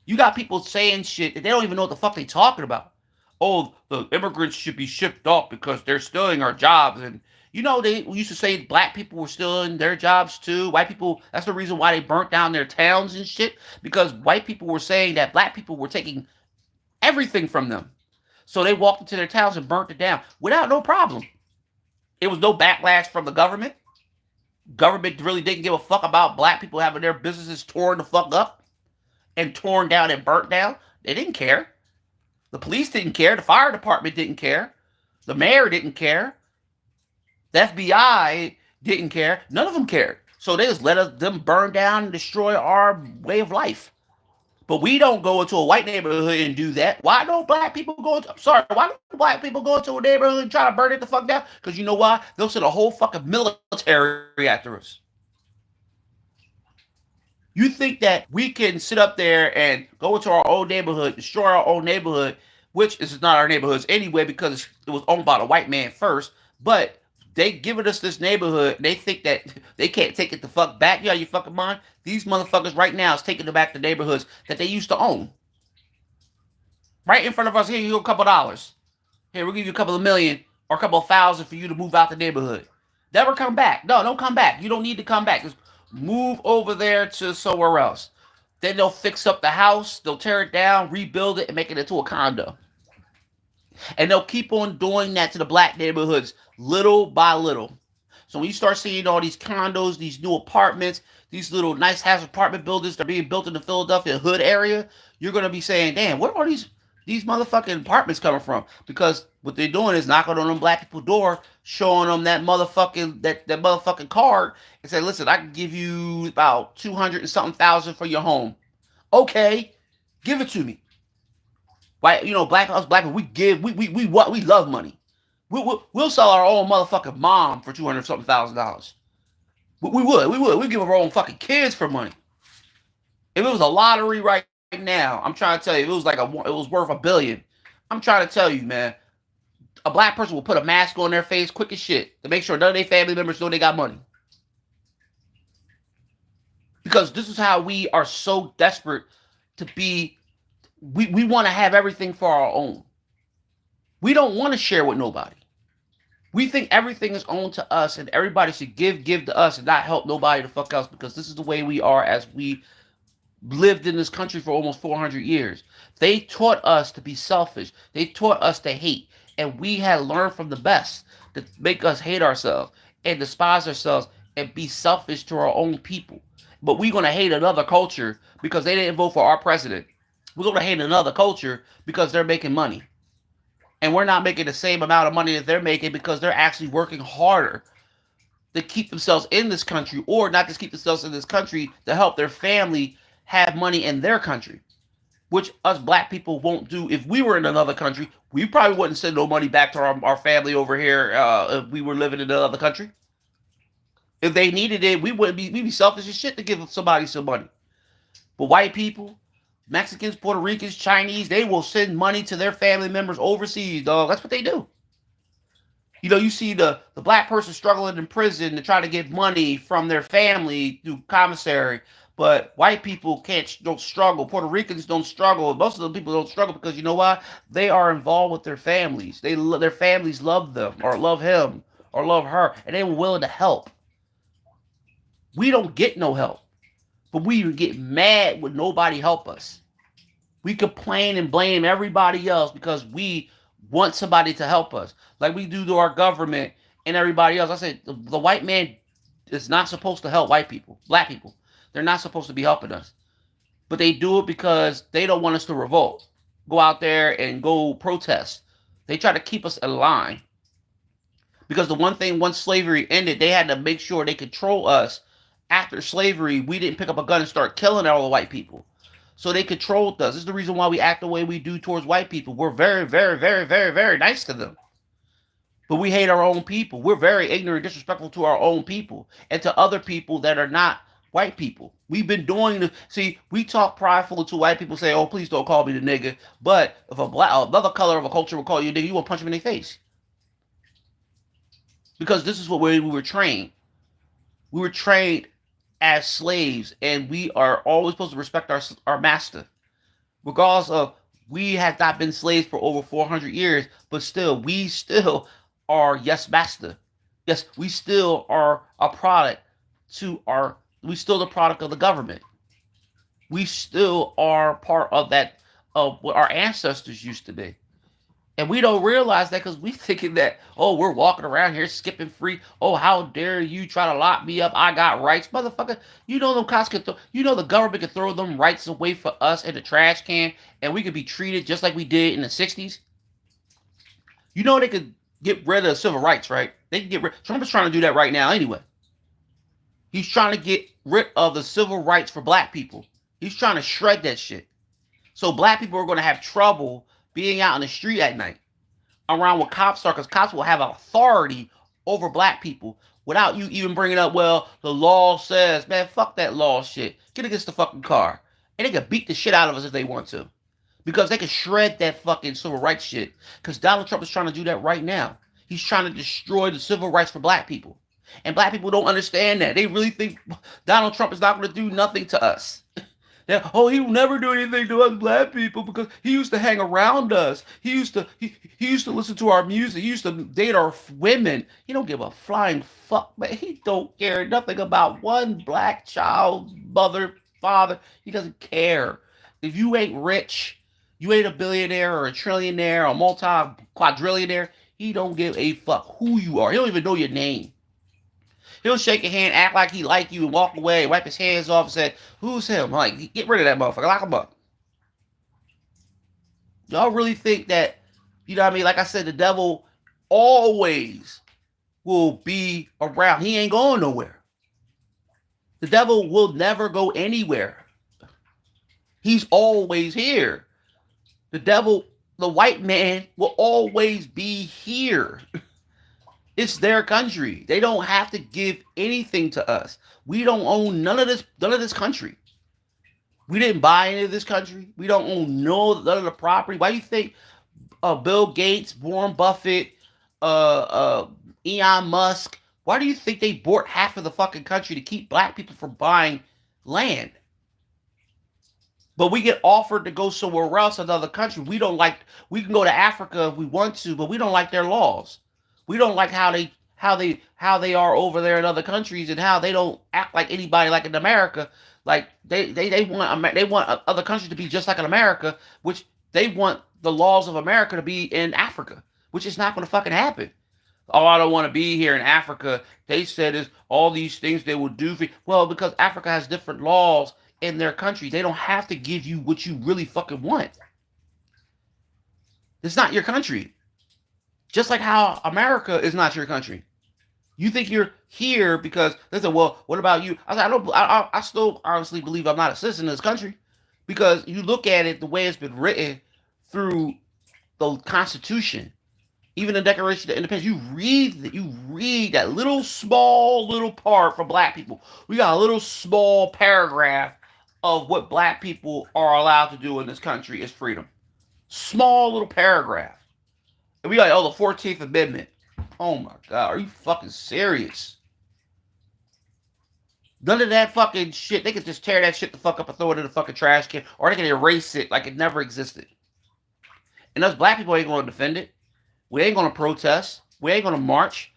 You got people saying shit that they don't even know what the fuck they talking about. Oh, the immigrants should be shipped off because they're stealing our jobs. And they used to say black people were stealing their jobs too. White people, that's the reason why they burnt down their towns and shit. Because white people were saying that black people were taking everything from them. So they walked into their towns and burnt it down without no problem. It was no backlash from the government. Government really didn't give a fuck about black people having their businesses torn the fuck up and torn down and burnt down. They didn't care. The police didn't care. The fire department didn't care. The mayor didn't care. The FBI didn't care. None of them cared. So they just let them burn down and destroy our way of life. But we don't go into a white neighborhood and do that. Why don't black people go into, why don't black people go into a neighborhood and try to burn it the fuck down? Because you know why? They'll send a whole fucking military after us. You think that we can sit up there and go into our own neighborhood, destroy our own neighborhood, which is not our neighborhoods anyway because it was owned by the white man first, but they giving us this neighborhood and they think that they can't take it the fuck back. You out of your fucking mind? These motherfuckers right now is taking it back to neighborhoods that they used to own. Right in front of us, here you go, a couple dollars. Here, we'll give you a couple of million or a couple of thousand for you to move out the neighborhood. Never come back. No, don't come back. You don't need to come back. Just move over there to somewhere else. Then they'll fix up the house, they'll tear it down, rebuild it, and make it into a condo. And they'll keep on doing that to the black neighborhoods little by little. So when you start seeing all these condos, these new apartments, these little nice house apartment buildings that are being built in the Philadelphia hood area, you're going to be saying, damn, where are these motherfucking apartments coming from? Because what they're doing is knocking on them black people's door, showing them that motherfucking card and say, listen, I can give you about 200 and something thousand for your home. Okay, give it to me. Right? Black people, we love money. We'll sell our own motherfucking mom for 200 something $1,000. We would. We'd give our own fucking kids for money. If it was a lottery right now, I'm trying to tell you, if it was worth $1 billion, I'm trying to tell you, man, a black person will put a mask on their face quick as shit to make sure none of their family members know they got money. Because this is how we are so desperate to be. We want to have everything for our own. We don't want to share with nobody. We think everything is owned to us and everybody should give to us and not help nobody the fuck else because this is the way we are as we lived in this country for almost 400 years. They taught us to be selfish. They taught us to hate. And we had learned from the best to make us hate ourselves and despise ourselves and be selfish to our own people. But we're going to hate another culture because they didn't vote for our president. We're going to hate another culture because they're making money. And we're not making the same amount of money that they're making because they're actually working harder to keep themselves in this country or not just keep themselves in this country to help their family have money in their country, which us black people won't do. If we were in another country, we probably wouldn't send no money back to our family over here if we were living in another country. If they needed it, we'd be selfish as shit to give somebody some money. But white people, Mexicans, Puerto Ricans, Chinese, they will send money to their family members overseas, dog. That's what they do. You see the black person struggling in prison to try to get money from their family through commissary, but white people don't struggle. Puerto Ricans don't struggle. Most of the people don't struggle because you know why? They are involved with their families. Their families love them or love him or love her, and they were willing to help. We don't get no help, but we get mad when nobody help us. We complain and blame everybody else because we want somebody to help us, like we do to our government and everybody else. I said the white man is not supposed to help white people, black people. They're not supposed to be helping us, but they do it because they don't want us to revolt, go out there and go protest. They try to keep us in line because the one thing once slavery ended, they had to make sure they control us. After slavery, we didn't pick up a gun and start killing all the white people. So they controlled us. This is the reason why we act the way we do towards white people. We're very, very, very, very, very nice to them. But we hate our own people. We're very ignorant, disrespectful to our own people and to other people that are not white people. We've been doing the see. We talk prideful to white people, say, "Oh, please don't call me the nigga." But if another color of a culture will call you a nigga, you want to punch them in their face because this is what we were trained. We were trained as slaves, and we are always supposed to respect our master, regardless of we have not been slaves for over 400 years, but still, we still are yes master. Yes, we still are a product we still the product of the government. We still are part of that of what our ancestors used to be. And we don't realize that because we thinking that, oh, we're walking around here skipping free. Oh, how dare you try to lock me up? I got rights. Motherfucker, you know them cops can the government can throw them rights away for us in the trash can and we could be treated just like we did in the 60s. They could get rid of civil rights, right? They can get rid. Trump is trying to do that right now anyway. He's trying to get rid of the civil rights for black people. He's trying to shred that shit. So black people are going to have trouble being out in the street at night around what cops are because cops will have authority over black people without you even bringing up, well, the law says, man, fuck that law shit. Get against the fucking car. And they can beat the shit out of us if they want to because they can shred that fucking civil rights shit because Donald Trump is trying to do that right now. He's trying to destroy the civil rights for black people. And black people don't understand that. They really think Donald Trump is not going to do nothing to us. Oh, he will never do anything to us black people because he used to hang around us. He used to listen to our music. He used to date our women. He don't give a flying fuck, man. He don't care nothing about one black child, mother, father. He doesn't care. If you ain't rich, you ain't a billionaire or a trillionaire or multi-quadrillionaire, he don't give a fuck who you are. He don't even know your name. He'll shake your hand, act like he like you, and walk away, wipe his hands off, and say, "Who's him?" Like, get rid of that motherfucker, lock him up. Y'all really think that, you know what I mean? Like I said, the devil always will be around. He ain't going nowhere. The devil will never go anywhere. He's always here. The devil, the white man, will always be here. It's their country. They don't have to give anything to us. We don't own none of this country. We didn't buy any of this country. We don't own none of the property. Why do you think Bill Gates, Warren Buffett, Elon Musk, why do you think they bought half of the fucking country to keep black people from buying land? But we get offered to go somewhere else, another country. We don't like. We can go to Africa if we want to, but we don't like their laws. We don't like how they are over there in other countries and how they don't act like anybody like in America. Like they want other countries to be just like in America, which they want the laws of America to be in Africa, which is not going to fucking happen. Oh, I don't want to be here in Africa. They said is all these things they will do for you. Well, because Africa has different laws in their country. They don't have to give you what you really fucking want. It's not your country. Just like how America is not your country. You think you're here because they said, well, what about you? I said, I don't. I still honestly believe I'm not a citizen of this country because you look at it the way it's been written through the Constitution, even the Declaration of Independence. You read that little small little part for Black people. We got a little small paragraph of what Black people are allowed to do in this country is freedom. Small little paragraph. And we got, oh, the 14th Amendment. Oh my God, are you fucking serious? None of that fucking shit. They could just tear that shit the fuck up and throw it in the fucking trash can, or they can erase it like it never existed. And us Black people ain't gonna defend it. We ain't gonna protest. We ain't gonna march.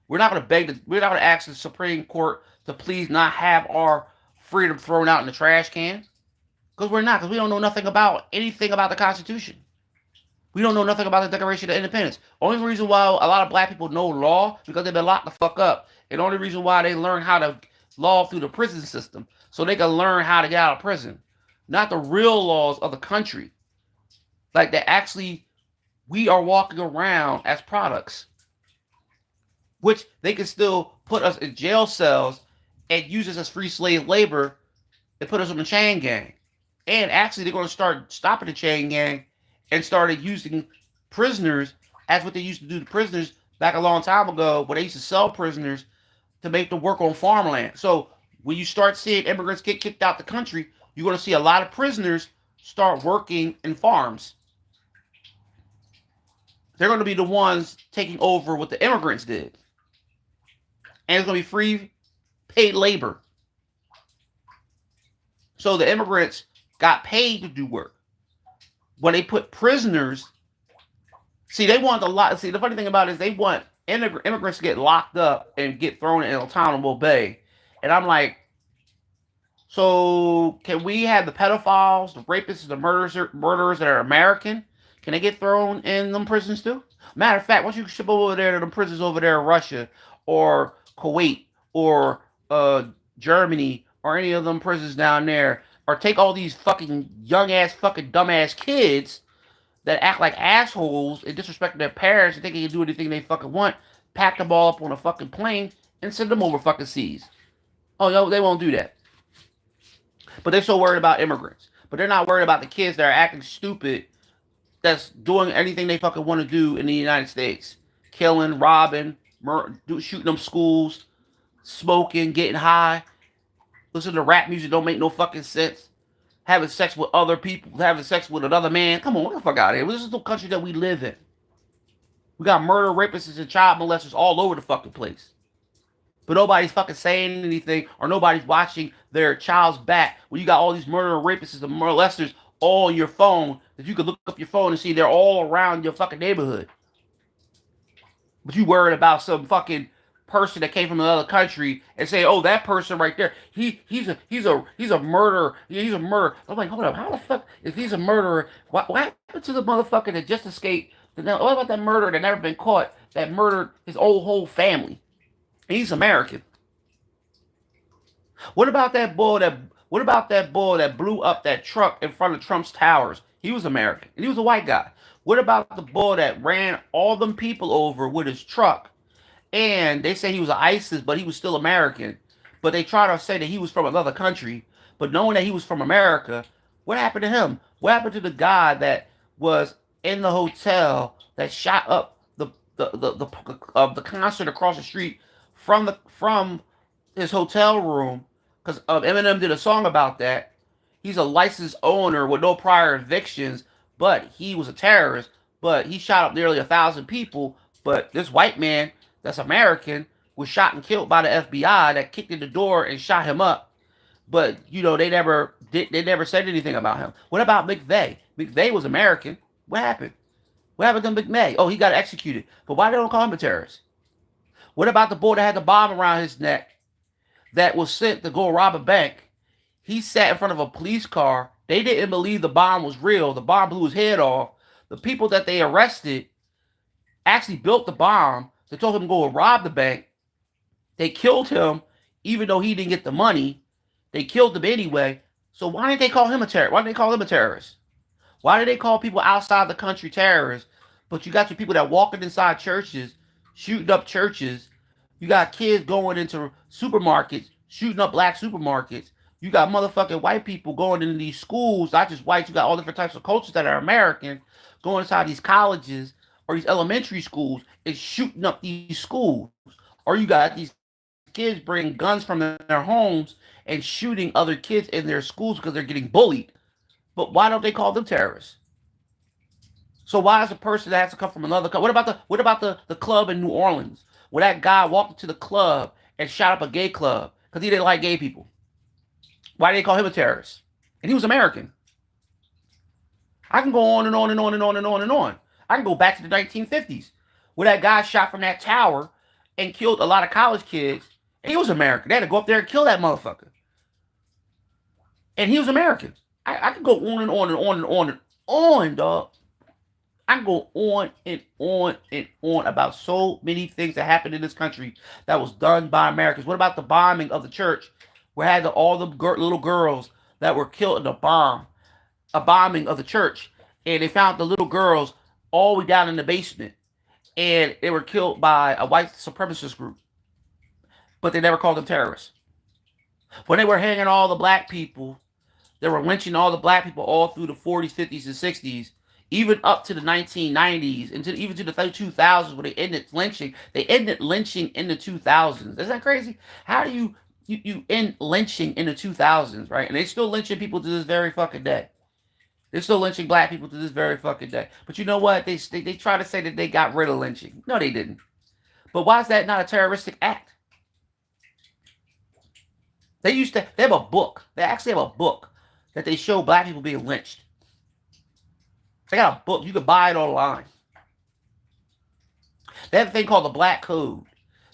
We're not gonna beg. We're not gonna ask the Supreme Court to please not have our freedom thrown out in the trash can. Because we're not. Because we don't know nothing about anything about the Constitution. We don't know nothing about the Declaration of Independence. Only reason why a lot of Black people know law because they've been locked the fuck up. And the only reason why they learn how to law through the prison system so they can learn how to get out of prison, not the real laws of the country. Like that actually we are walking around as products, which they can still put us in jail cells and use us as free slave labor and put us on the chain gang. And actually, they're going to start stopping the chain gang and started using prisoners as what they used to do to prisoners back a long time ago, where they used to sell prisoners to make them work on farmland. So when you start seeing immigrants get kicked out the country, you're going to see a lot of prisoners start working in farms. They're going to be the ones taking over what the immigrants did. And it's going to be free paid labor. So the immigrants got paid to do work. When they put prisoners, see, they want a lot. See, the funny thing about it is they want immigrants to get locked up and get thrown in Guantanamo Bay. And I'm like, so can we have the pedophiles, the rapists, the murderers that are American? Can they get thrown in them prisons too? Matter of fact, once you ship over there to the prisons over there in Russia or Kuwait or Germany or any of them prisons down there, or take all these fucking young ass fucking dumbass kids that act like assholes and disrespect their parents and think they can do anything they fucking want, pack them all up on a fucking plane and send them over fucking seas. Oh no, they won't do that. But they're so worried about immigrants. But they're not worried about the kids that are acting stupid that's doing anything they fucking want to do in the United States. Killing, robbing, shooting them schools, smoking, getting high, listening to rap music don't make no fucking sense, having sex with other people, having sex with another man. Come on, get the fuck out of here. This is the country that we live in. We got murder, rapists, and child molesters all over the fucking place. But nobody's fucking saying anything or nobody's watching their child's back when you got all these murder, rapists, and molesters all on your phone that you could look up your phone and see they're all around your fucking neighborhood. But you worried about some fucking person that came from another country and say, "Oh, that person right there, he's a murderer. He's a murderer." I'm like, hold up, how the fuck if he's a murderer? What happened to the motherfucker that just escaped? What about that murderer that never been caught that murdered his whole family? He's American. What about that bull that blew up that truck in front of Trump's towers? He was American and he was a white guy. What about the bull that ran all them people over with his truck? And they say he was ISIS, but he was still American. But they try to say that he was from another country. But knowing that he was from America, what happened to him? What happened to the guy that was in the hotel that shot up the concert across the street from his hotel room? Because Eminem did a song about that. He's a licensed owner with no prior evictions, but he was a terrorist. But he shot up nearly 1,000 people. But this white man that's American was shot and killed by the FBI that kicked in the door and shot him up. but they never said anything about him. What about McVeigh? McVeigh was American. What happened? What happened to McVeigh? Oh, he got executed. But why they don't call him a terrorist? What about the boy that had the bomb around his neck that was sent to go rob a bank? He sat in front of a police car. They didn't believe the bomb was real. The bomb blew his head off. The people that they arrested actually built the bomb. They told him to go and rob the bank. They killed him, even though he didn't get the money. They killed him anyway. So why didn't they call him a terrorist? Why didn't they call him a terrorist? Why did they call people outside the country terrorists? But you got your people that walking inside churches, shooting up churches. You got kids going into supermarkets, shooting up black supermarkets. You got motherfucking white people going into these schools, not just whites. You got all different types of cultures that are American going inside these colleges or these elementary schools and shooting up these schools. Or you got these kids bringing guns from their homes and shooting other kids in their schools because they're getting bullied. But why don't they call them terrorists? So why is a person that has to come from another country? What about the club in New Orleans where that guy walked into the club and shot up a gay club because he didn't like gay people? Why did they call him a terrorist? And he was American. I can go on and on and on and on and on and on. I can go back to the 1950s where that guy shot from that tower and killed a lot of college kids. And he was American. They had to go up there and kill that motherfucker. And he was American. I can go on and on and on and on and on, dog. I can go on and on and on about so many things that happened in this country that was done by Americans. What about the bombing of the church where had all the little girls that were killed in a bombing of the church, and they found the little girls all the way down in the basement, and they were killed by a white supremacist group, but they never called them terrorists. When they were hanging all the black people, they were lynching all the black people all through the 40s, 50s, and 60s, even up to the 1990s, and even to the 2000s when they ended lynching. They ended lynching in the 2000s. Isn't that crazy? How do you end lynching in the 2000s, right? And they still lynching people to this very fucking day. They're still lynching black people to this very fucking day. But you know what? They try to say that they got rid of lynching. No, they didn't. But why is that not a terroristic act? They have a book. They actually have a book that they show black people being lynched. They got a book. You can buy it online. They had a thing called the Black Code.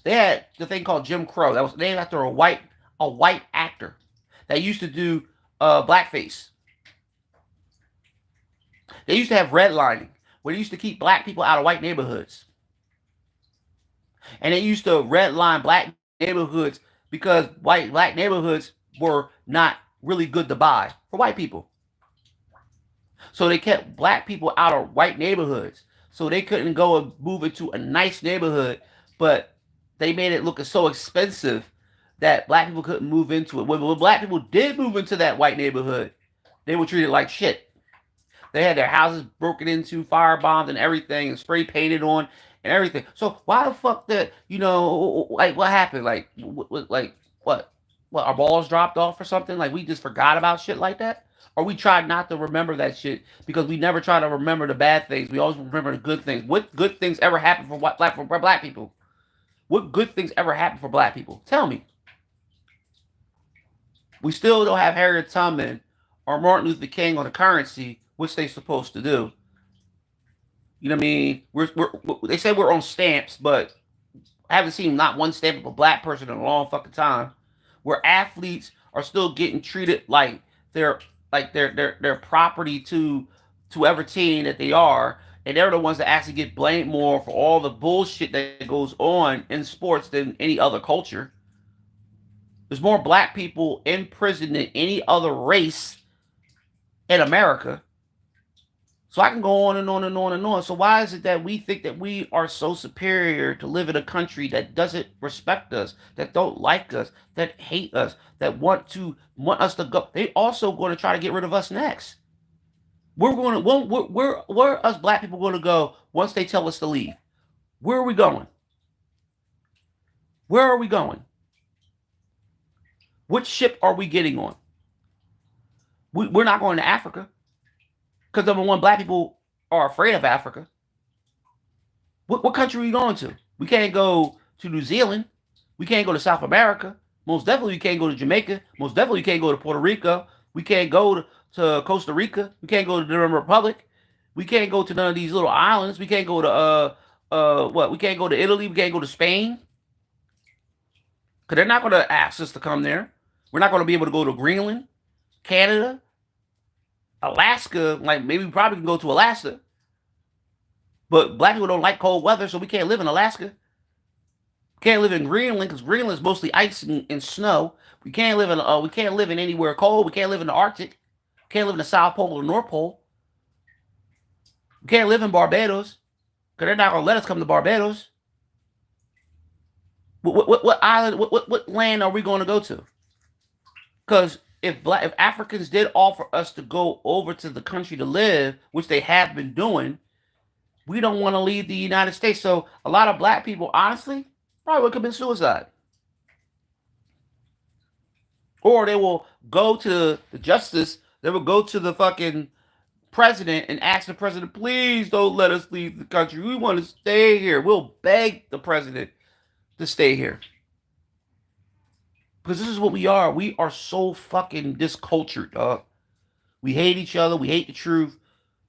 They had the thing called Jim Crow. That was named after a white actor that used to do blackface. They used to have redlining, where they used to keep black people out of white neighborhoods. And they used to redline black neighborhoods because black neighborhoods were not really good to buy for white people. So they kept black people out of white neighborhoods. So they couldn't go and move into a nice neighborhood, but they made it look so expensive that black people couldn't move into it. When black people did move into that white neighborhood, they were treated like shit. They had their houses broken into, firebombed and everything, and spray painted on and everything. So why the fuck that, like what happened? Like what? What, our balls dropped off or something? Like we just forgot about shit like that? Or we tried not to remember that shit because we never try to remember the bad things. We always remember the good things. What good things ever happened for black people? What good things ever happened for black people? Tell me. We still don't have Harriet Tubman or Martin Luther King on the currency, which they supposed to do. You know what I mean? They say we're on stamps, but I haven't seen not one stamp of a black person in a long fucking time. Where athletes are still getting treated like they're property to whoever team that they are, and they're the ones that actually get blamed more for all the bullshit that goes on in sports than any other culture. There's more black people in prison than any other race in America. So I can go on and on and on and on. So why is it that we think that we are so superior to live in a country that doesn't respect us, that don't like us, that hate us, that want us to go? They also going to try to get rid of us next. Where us black people going to go once they tell us to leave? Where are we going? Where are we going? Which ship are we getting on? We're not going to Africa. Because number one, black people are afraid of Africa. What country are we going to? We can't go to New Zealand. We can't go to South America. Most definitely, we can't go to Jamaica. Most definitely, we can't go to Puerto Rico. We can't go to Costa Rica. We can't go to the Dominican Republic. We can't go to none of these little islands. We can't go to what? We can't go to Italy. We can't go to Spain because they're not going to ask us to come there. We're not going to be able to go to Greenland, Canada, Alaska. Like maybe we probably can go to Alaska, but black people don't like cold weather, so we can't live in Alaska. Can't live in Greenland because Greenland is mostly ice and snow. We can't live in anywhere cold. We can't live in the Arctic. We can't live in the South Pole or the North Pole. We can't live in Barbados because they're not gonna let us come to Barbados. What island? What land are we going to go to? Because if Africans did offer us to go over to the country to live, which they have been doing, we don't want to leave the United States. So a lot of black people, honestly, probably would commit suicide. Or they will go to the justice, they will go to the fucking president and ask the president, please don't let us leave the country. We want to stay here. We'll beg the president to stay here. Because this is what we are. We are so fucking discultured, dog. We hate each other. We hate the truth.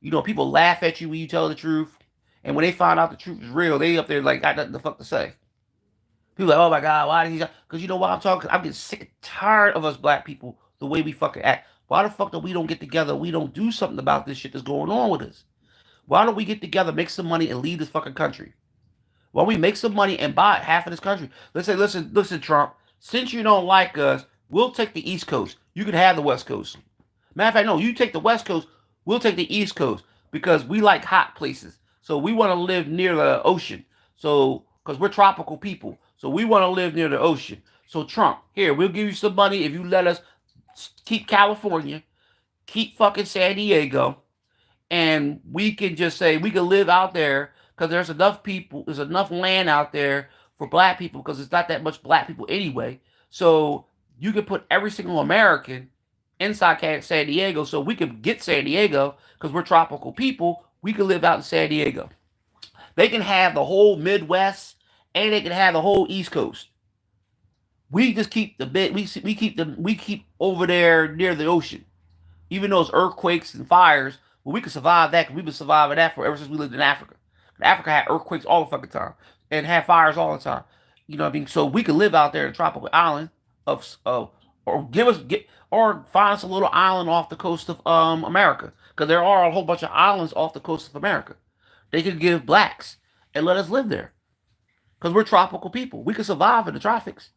You know, people laugh at you when you tell the truth. And when they find out the truth is real, they up there like got nothing to fuck to say. People like, oh my God, why did he? Because you know why I'm talking? I'm getting sick and tired of us black people, the way we fucking act. Why the fuck do we don't get together? We don't do something about this shit that's going on with us. Why don't we get together, make some money, and leave this fucking country? Why don't we make some money and buy half of this country? Let's say, listen, Trump. Since you don't like us, we'll take the East Coast. You can have the West Coast. Matter of fact, no, you take the West Coast. We'll take the East Coast because we like hot places. So we want to live near the ocean. So because we're tropical people, so we want to live near the ocean. So Trump, here we'll give you some money if you let us keep California, keep fucking San Diego, and we can just say we can live out there because there's enough people, there's enough land out there for black people because it's not that much black people anyway. So you can put every single American inside San Diego, so we can get San Diego because we're tropical people. We can live out in San Diego. They can have the whole Midwest and they can have the whole East Coast. We just keep the bit. We keep over there near the ocean. Even though it's earthquakes and fires, well, we could survive that because we've been surviving that for ever since we lived in Africa. Africa had earthquakes all the fucking time and had fires all the time. You know what I mean? So we could live out there in a tropical island or or find us a little island off the coast of America because there are a whole bunch of islands off the coast of America. They could give blacks and let us live there because we're tropical people. We could survive in the tropics.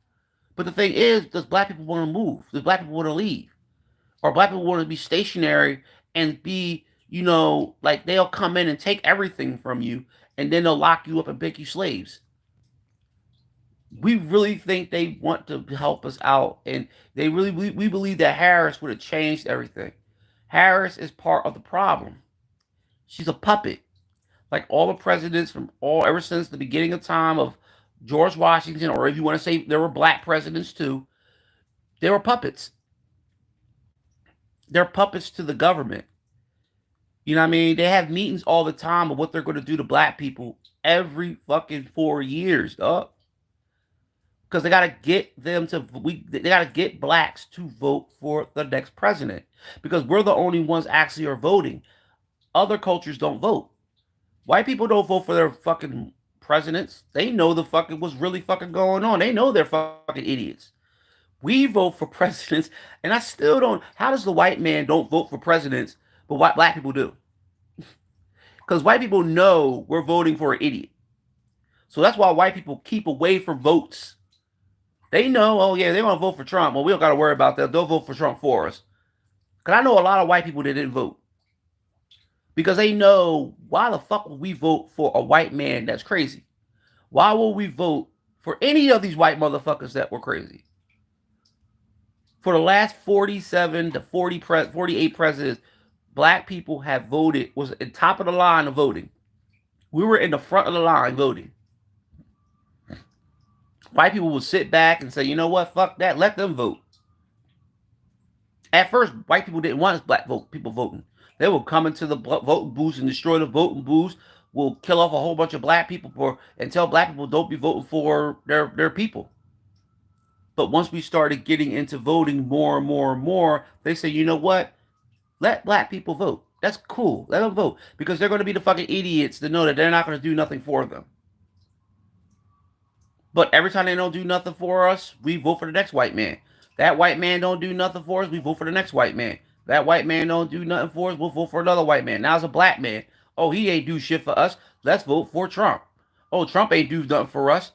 But the thing is, does black people want to move? Does black people want to leave? Or black people want to be stationary and be, you know, like they'll come in and take everything from you and then they'll lock you up and make you slaves. We really think they want to help us out. And we believe that Harris would have changed everything. Harris is part of the problem. She's a puppet. Like all the presidents ever since the beginning of time of George Washington, or if you want to say there were black presidents too, they were puppets. They're puppets to the government. You know what I mean? They have meetings all the time of what they're going to do to black people every fucking 4 years, dog. Because they got to get them to they got to get blacks to vote for the next president because we're the only ones actually are voting. Other cultures don't vote. White people don't vote for their fucking presidents. They know the fucking what's really fucking going on. They know they're fucking idiots. We vote for presidents, and I still don't. How does the white man don't vote for presidents, but white black people do? Because white people know we're voting for an idiot. So that's why white people keep away from votes. They know, oh yeah, they want to vote for Trump. Well, we don't got to worry about that. They'll vote for Trump for us. Because I know a lot of white people that didn't vote. Because they know, why the fuck would we vote for a white man that's crazy? Why will we vote for any of these white motherfuckers that were crazy? For the last 47 to 48 presidents, black people have voted, was at the top of the line of voting. We were in the front of the line voting. White people would sit back and say, you know what, fuck that, let them vote. At first, white people didn't want black people voting. They will come into the voting booths and destroy the voting booths. Will kill off a whole bunch of black people and tell black people don't be voting for their people. But once we started getting into voting more and more and more, they say, you know what? Let black people vote. That's cool. Let them vote because they're going to be the fucking idiots to know that they're not going to do nothing for them. But every time they don't do nothing for us, we vote for the next white man. That white man don't do nothing for us, we vote for the next white man. That white man don't do nothing for us, we'll vote for another white man. Now it's a black man. Oh, he ain't do shit for us. Let's vote for Trump. Oh, Trump ain't do nothing for us.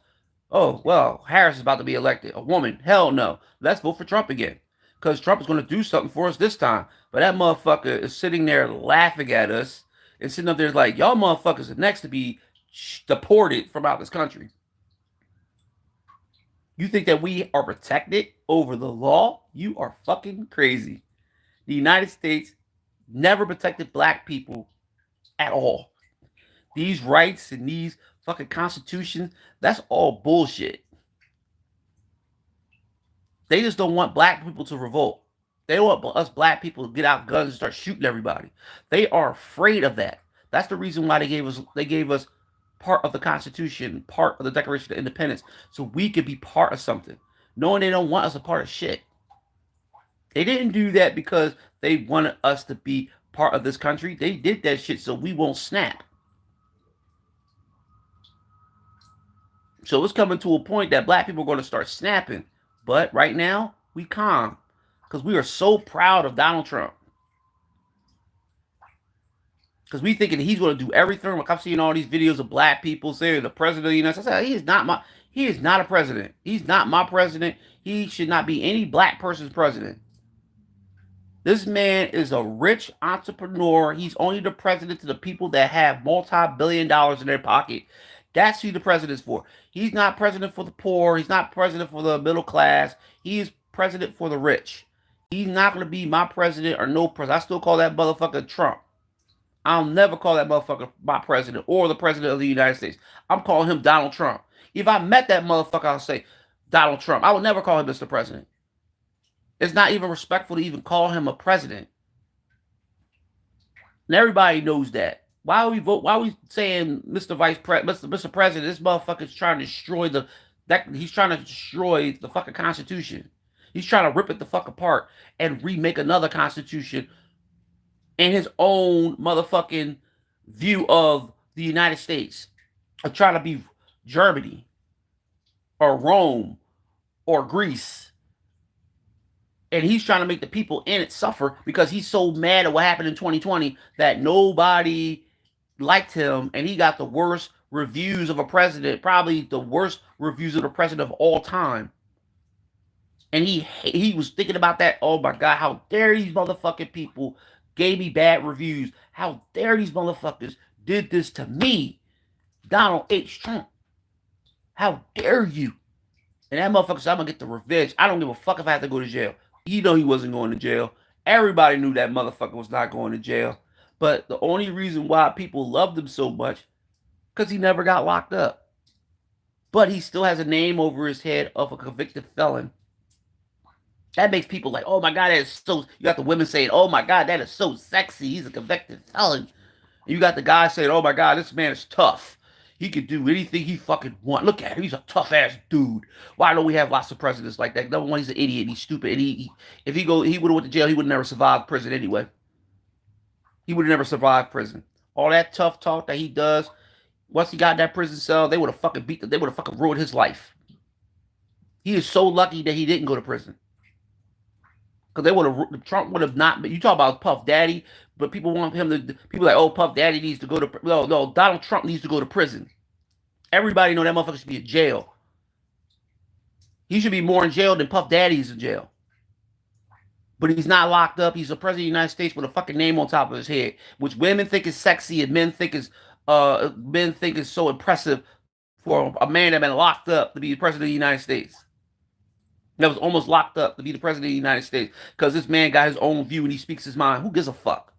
Oh, well, Harris is about to be elected. A woman. Hell no. Let's vote for Trump again. Because Trump is going to do something for us this time. But that motherfucker is sitting there laughing at us and sitting up there like, y'all motherfuckers are next to be deported from out this country. You think that we are protected over the law? You are fucking crazy. The United States never protected black people at all. These rights and these fucking constitutions, that's all bullshit. They just don't want black people to revolt. They don't want us black people to get out guns and start shooting everybody. They are afraid of that. That's the reason why they gave us part of the Constitution, part of the Declaration of Independence, so we could be part of something. Knowing they don't want us a part of shit. They didn't do that because they wanted us to be part of this country. They did that shit so we won't snap. So it's coming to a point that black people are going to start snapping. But right now, we calm. Because we are so proud of Donald Trump. Because we thinking he's going to do everything. Like I'm seeing all these videos of black people saying the president of the United States. I said, he is not a president. He's not my president. He should not be any black person's president. This man is a rich entrepreneur. He's only the president to the people that have multi-billion dollars in their pocket. That's who the president is for. He's not president for the poor. He's not president for the middle class. He is president for the rich. He's not going to be my president or no president. I still call that motherfucker Trump. I'll never call that motherfucker my president or the president of the United States. I'm calling him Donald Trump. If I met that motherfucker, I'll say Donald Trump. I would never call him Mr. President. It's not even respectful to even call him a president. And everybody knows that. Why are we vote? Why are we saying Mr. Mr. President? This motherfucker's trying to destroy he's trying to destroy the fucking Constitution. He's trying to rip it the fuck apart and remake another Constitution in his own motherfucking view of the United States. Or trying to be Germany or Rome or Greece. And he's trying to make the people in it suffer because he's so mad at what happened in 2020 that nobody liked him, and he got the worst reviews of a president, probably the worst reviews of the president of all time. And he was thinking about that. Oh my God, how dare these motherfucking people gave me bad reviews? How dare these motherfuckers did this to me, Donald H. Trump? How dare you? And that motherfucker said, I'm gonna get the revenge. I don't give a fuck if I have to go to jail. You know he wasn't going to jail. Everybody knew that motherfucker was not going to jail. But the only reason why people loved him so much, because he never got locked up. But he still has a name over his head of a convicted felon. That makes people like, oh my God, that is so. You got the women saying, oh my God, that is so sexy. He's a convicted felon. And you got the guy saying, oh my God, this man is tough. He could do anything he fucking want. Look at him. He's a tough ass dude. Why don't we have lots of presidents like that? Number one, he's an idiot. And he's stupid. And he would have went to jail. He would have never survived prison anyway. He would have never survived prison. All that tough talk that he does. Once he got in that prison cell, they would have fucking they would have fucking ruined his life. He is so lucky that he didn't go to prison. Because Trump would have not. You talk about Puff Daddy, but people want him to. People like, oh, Puff Daddy needs to go to. No, Donald Trump needs to go to prison. Everybody know that motherfucker should be in jail. He should be more in jail than Puff Daddy's in jail. But he's not locked up. He's the president of the United States with a fucking name on top of his head, which women think is sexy and men think is so impressive for a man that been locked up to be the president of the United States. That was almost locked up to be the president of the United States because this man got his own view and he speaks his mind. Who gives a fuck?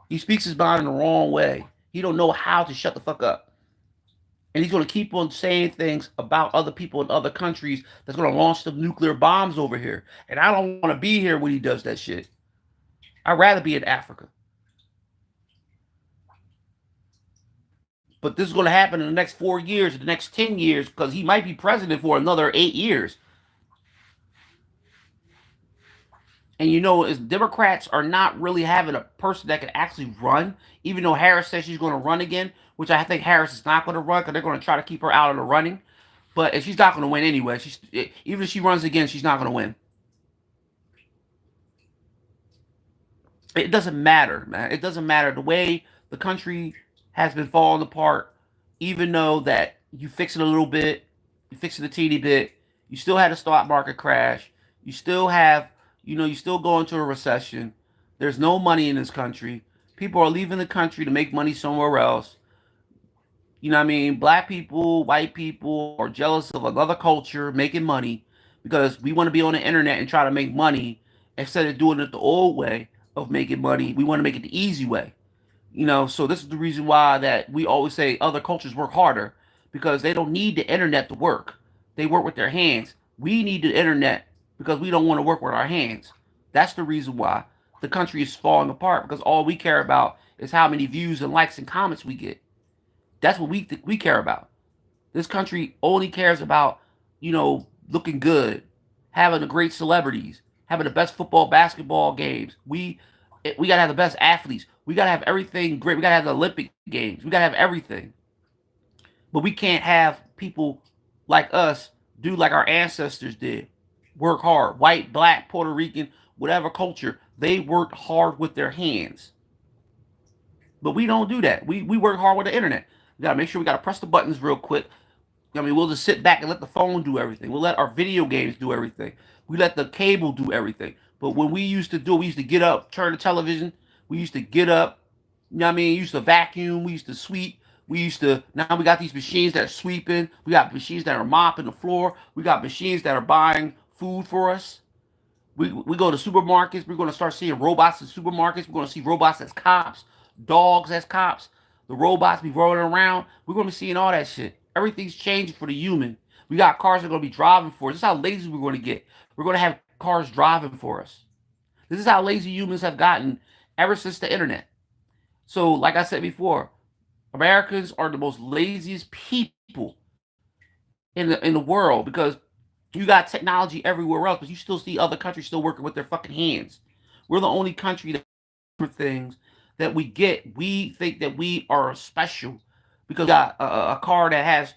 He speaks his mind in the wrong way. He don't know how to shut the fuck up. And he's going to keep on saying things about other people in other countries that's going to launch the nuclear bombs over here. And I don't want to be here when he does that shit. I'd rather be in Africa. But this is going to happen in the next 4 years, the next 10 years, because he might be president for another 8 years. And as Democrats are not really having a person that can actually run, even though Harris says she's going to run again, which I think Harris is not going to run because they're going to try to keep her out of the running. But if she's not going to win anyway, even if she runs again, she's not going to win. It doesn't matter, man. It doesn't matter. The way the country has been falling apart, even though that you fix it a little bit, you fix it a teeny bit, you still had a stock market crash. You still have, you still go into a recession. There's no money in this country. People are leaving the country to make money somewhere else. You know what I mean? Black people, white people are jealous of another culture making money because we want to be on the internet and try to make money instead of doing it the old way of making money. We want to make it the easy way. So this is the reason why that we always say other cultures work harder because they don't need the internet to work. They work with their hands. We need the internet because we don't want to work with our hands. That's the reason why the country is falling apart because all we care about is how many views and likes and comments we get. That's what we care about. This country only cares about, looking good, having the great celebrities, having the best football, basketball games. We gotta have the best athletes. We gotta have everything great. We gotta have the Olympic games. We gotta have everything. But we can't have people like us do like our ancestors did. Work hard. White, black, Puerto Rican, whatever culture. They worked hard with their hands. But we don't do that. We work hard with the internet. We gotta make sure we gotta press the buttons real quick. We'll just sit back and let the phone do everything. We'll let our video games do everything. We let the cable do everything. But when we used to do, we used to get up, turn the television. We used to get up. We used to vacuum. We used to sweep. Now we got these machines that are sweeping. We got machines that are mopping the floor. We got machines that are buying food for us. We go to supermarkets. We're going to start seeing robots in supermarkets. We're going to see robots as cops, dogs as cops. The robots be rolling around. We're going to be seeing all that shit. Everything's changing for the human. We got cars that are going to be driving for us. This is how lazy we're going to get. We're going to have cars driving for us. This is how lazy humans have gotten ever since the internet. So, like I said before, Americans are the most laziest people in the world because you got technology everywhere else, but you still see other countries still working with their fucking hands. We're the only country that for things that we get. We think that we are special because we got a car that has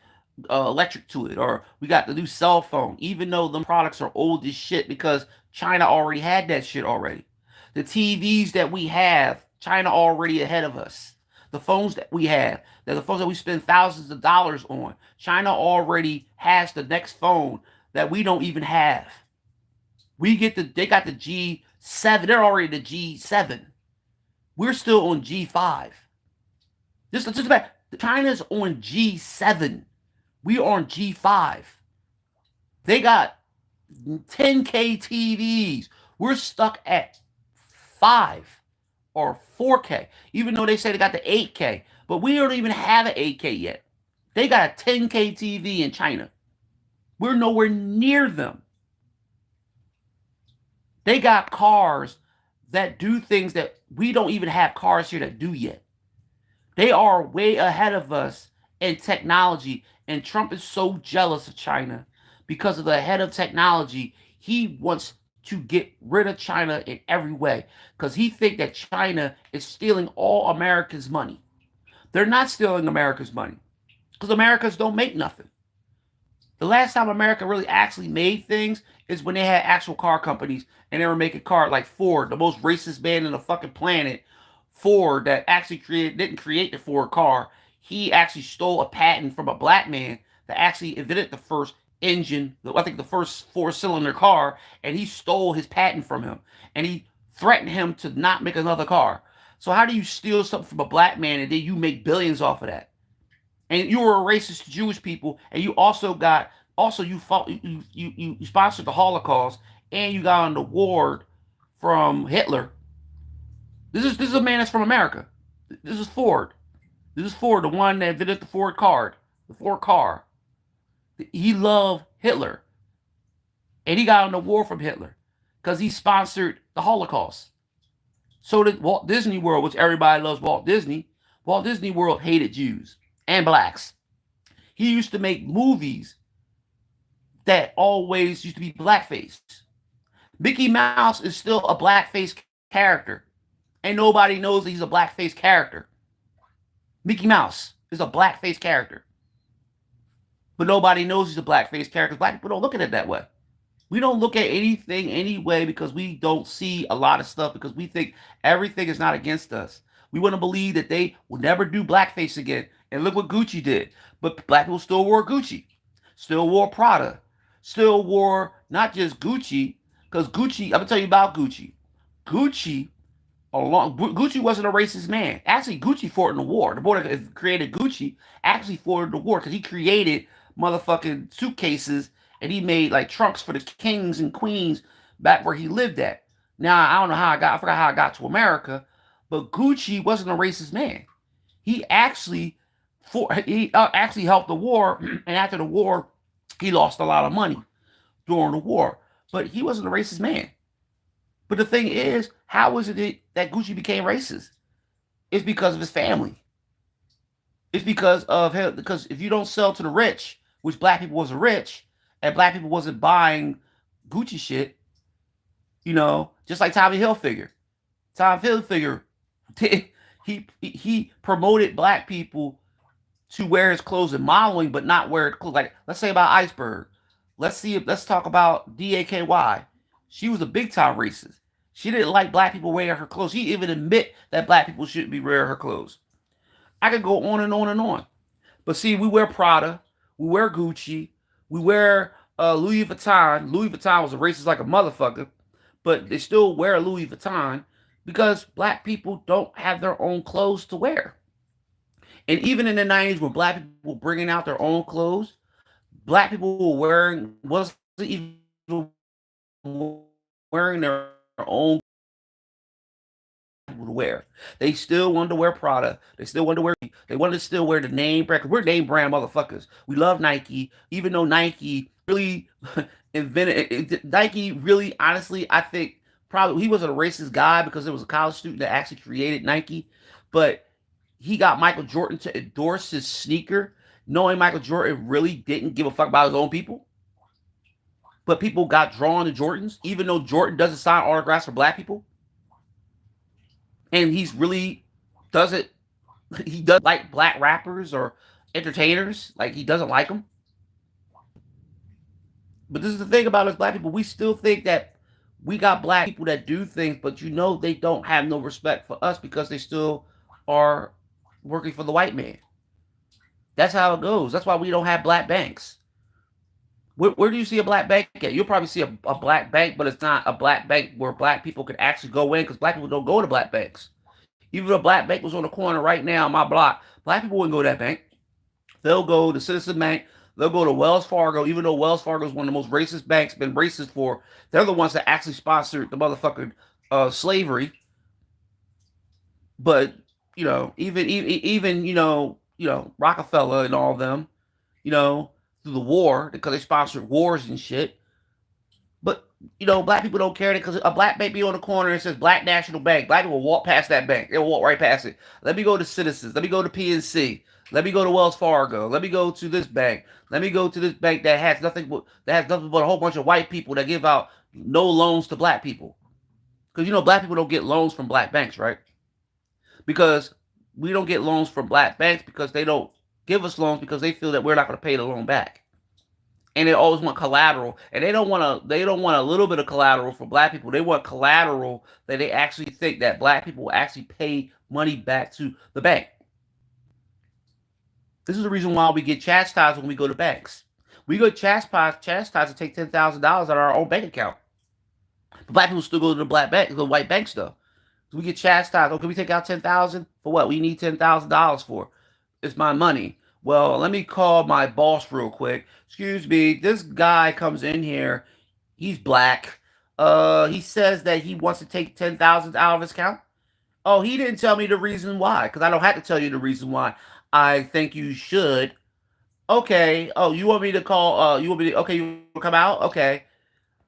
electric to it, or we got the new cell phone, even though them products are old as shit because China already had that shit already. The TVs that we have, China already ahead of us. The phones that we have, the phones that we spend thousands of dollars on, China already has the next phone that we don't even have. They got the G7. They're already the G7. We're still on G5. Just about China's on G7. We are on G5. They got 10K TVs. We're stuck at 5 or 4K, even though they say they got the 8K. But we don't even have an 8K yet. They got a 10K TV in China. We're nowhere near them. They got cars that do things that we don't even have cars here that do yet. They are way ahead of us in technology, and Trump is so jealous of China because of the head of technology. He wants to get rid of China in every way because he thinks that China is stealing all America's money. They're not stealing America's money because Americans don't make nothing. The last time America really actually made things is when they had actual car companies and they were making cars like Ford, the most racist man in the fucking planet. Ford that actually didn't create the Ford car. He actually stole a patent from a black man that actually invented the first engine, I think the first four-cylinder car, and he stole his patent from him. And he threatened him to not make another car. So how do you steal something from a black man and then you make billions off of that? And you were a racist to Jewish people, and you also you sponsored the Holocaust, and you got an award from Hitler. This is a man that's from America. This is Ford. This is Ford, the one that invented the Ford car. The Ford car. He loved Hitler, and he got an award from Hitler because he sponsored the Holocaust. So did Walt Disney World, which everybody loves Walt Disney. Walt Disney World hated Jews. and blacks. He used to make movies that always used to be blackface. Mickey Mouse is still a blackface character, and nobody knows that he's a blackface character. Mickey Mouse is a blackface character, but nobody knows he's a blackface character. Black people don't look at it that way. We don't look at anything anyway because we don't see a lot of stuff because we think everything is not against us. We want to believe that they will never do blackface again. And look what Gucci did. But black people still wore Gucci, still wore Prada, still wore not just Gucci, because Gucci, I'm going to tell you about Gucci. Gucci Gucci wasn't a racist man. Actually, Gucci fought in the war. The boy that created Gucci actually fought in the war because he created motherfucking suitcases and he made like trunks for the kings and queens back where he lived at. Now I don't know how I forgot how I got to America, but Gucci wasn't a racist man. He actually actually helped the war, and after the war, he lost a lot of money during the war. But he wasn't a racist man. But the thing is, how is it that Gucci became racist? It's because of his family. It's because of him. Because if you don't sell to the rich, which black people wasn't rich, and black people wasn't buying Gucci shit, just like Tommy Hilfiger. Tommy Hilfiger, he promoted black people to wear his clothes and modeling, but not wear clothes. Like let's say about Iceberg. Let's talk about A.K.A. She was a big time racist. She didn't like black people wearing her clothes. She even admit that black people shouldn't be wearing her clothes. I could go on and on and on. But see, we wear Prada, we wear Gucci, we wear Louis Vuitton. Louis Vuitton was a racist like a motherfucker, but they still wear Louis Vuitton because black people don't have their own clothes to wear. And even in the 90s when black people were bringing out their own clothes, black people were wasn't even wearing their own people to wear. They still wanted to wear Prada. They still wanted to wear. They wanted to still wear the name brand. We're name brand motherfuckers. We love Nike, even though Nike really invented Nike. Really, honestly, I think probably he wasn't a racist guy because it was a college student that actually created Nike, but he got Michael Jordan to endorse his sneaker, knowing Michael Jordan really didn't give a fuck about his own people. But people got drawn to Jordans, even though Jordan doesn't sign autographs for black people. And he's really doesn't he doesn't like black rappers or entertainers. Like he doesn't like them. But this is the thing about us black people. We still think that we got black people that do things, but they don't have no respect for us because they still are working for the white man. That's how it goes. That's why we don't have black banks. Where do you see a black bank at? You'll probably see a black bank, but it's not a black bank where black people could actually go in because black people don't go to black banks. Even if a black bank was on the corner right now on my block, black people wouldn't go to that bank. They'll go to Citizen Bank. They'll go to Wells Fargo, even though Wells Fargo is one of the most racist banks, been racist for. They're the ones that actually sponsored the motherfucking slavery. But even Rockefeller and all of them, through the war because they sponsored wars and shit. But black people don't care because a black bank be on the corner and says Black National Bank. Black people will walk past that bank. They'll walk right past it. Let me go to Citizens. Let me go to PNC. Let me go to Wells Fargo. Let me go to this bank. Let me go to this bank that has nothing but a whole bunch of white people that give out no loans to black people. Because black people don't get loans from black banks, right? Because we don't get loans from black banks because they don't give us loans because they feel that we're not going to pay the loan back. And they always want collateral, and they don't want a little bit of collateral for black people. They want collateral that they actually think that black people will actually pay money back to the bank. This is the reason why we get chastised when we go to banks. We go chastised to take $10,000 out of our own bank account. But black people still go to the white banks though. So we get chastised. Oh, can we take out $10,000 for what? We need $10,000 for. It's my money. Well, let me call my boss real quick. Excuse me, this guy comes in here. He's black. He says that he wants to take $10,000 out of his account. Oh, he didn't tell me the reason why, because I don't have to tell you the reason why. I think you should. Okay. Oh, you want me to call? Okay, you want to come out? Okay.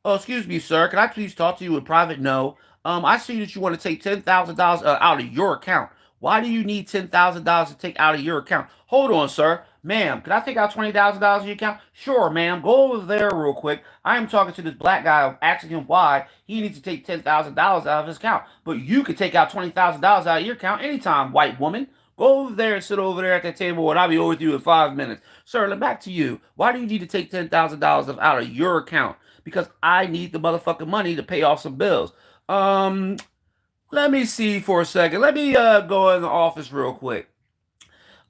Oh, excuse me, sir. Can I please talk to you in private? No. I see that you want to take $10,000 out of your account. Why do you need $10,000 to take out of your account? Hold on, sir. Ma'am, can I take out $20,000 in your account? Sure, ma'am. Go over there real quick. I am talking to this black guy, asking him why he needs to take $10,000 out of his account. But you could take out $20,000 out of your account anytime, white woman. Go over there and sit over there at that table, and I'll be over with you in 5 minutes. Sir, back to you. Why do you need to take $10,000 out of your account? Because I need the motherfucking money to pay off some bills. Um, Let me see for a second. Let me go in the office real quick.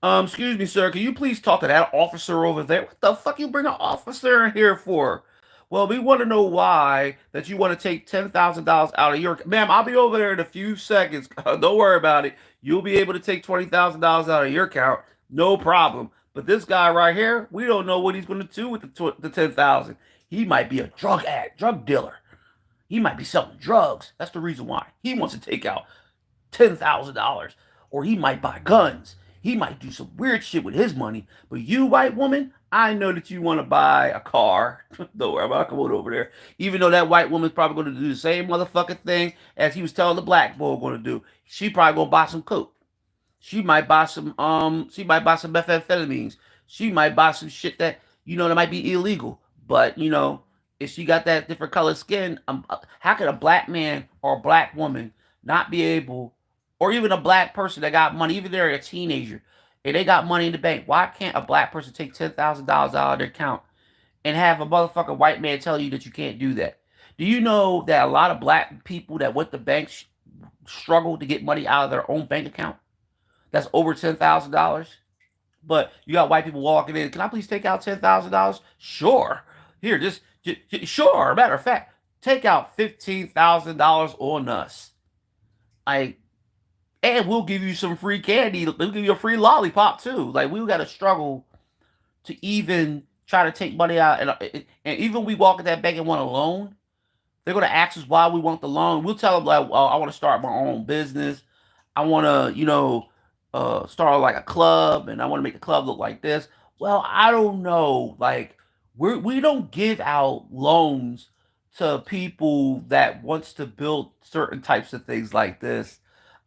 Excuse me, sir. Can you please talk to that officer over there? What the fuck you bring an officer in here for? Well, we want to know why that you want to take $10,000 out of your. Ma'am, I'll be over there in a few seconds. Don't worry about it. You'll be able to take $20,000 out of your account, no problem. But this guy right here, we don't know what he's going to do with the 10,000. He might be a drug dealer. He might be selling drugs. That's the reason why he wants to take out $10,000. Or he might buy guns. He might do some weird shit with his money. But you, white woman, I know that you want to buy a car. Don't worry about it. Come on over there. Even though that white woman's probably going to do the same motherfucking thing as he was telling the black boy going to do. She probably going to buy some coke. She might buy some methamphetamines. She might buy some shit that that might be illegal. But if she got that different colored skin, how could a black man or a black woman not be able, or even a black person that got money, even they're a teenager, and they got money in the bank, why can't a black person take $10,000 out of their account and have a motherfucking white man tell you that you can't do that? Do you know that a lot of black people that went to banks struggle to get money out of their own bank account? That's over $10,000. But you got white people walking in. Can I please take out $10,000? Sure. Here, sure. Matter of fact, take out $15,000 on us. Like, and we'll give you some free candy. We'll give you a free lollipop too. Like, we got to struggle to even try to take money out, and even we walk in that bank and want a loan, they're gonna ask us why we want the loan. We'll tell them like, well, I want to start my own business. I want to, start like a club, and I want to make the club look like this. Well, I don't know. Like, we don't give out loans to people that wants to build certain types of things like this.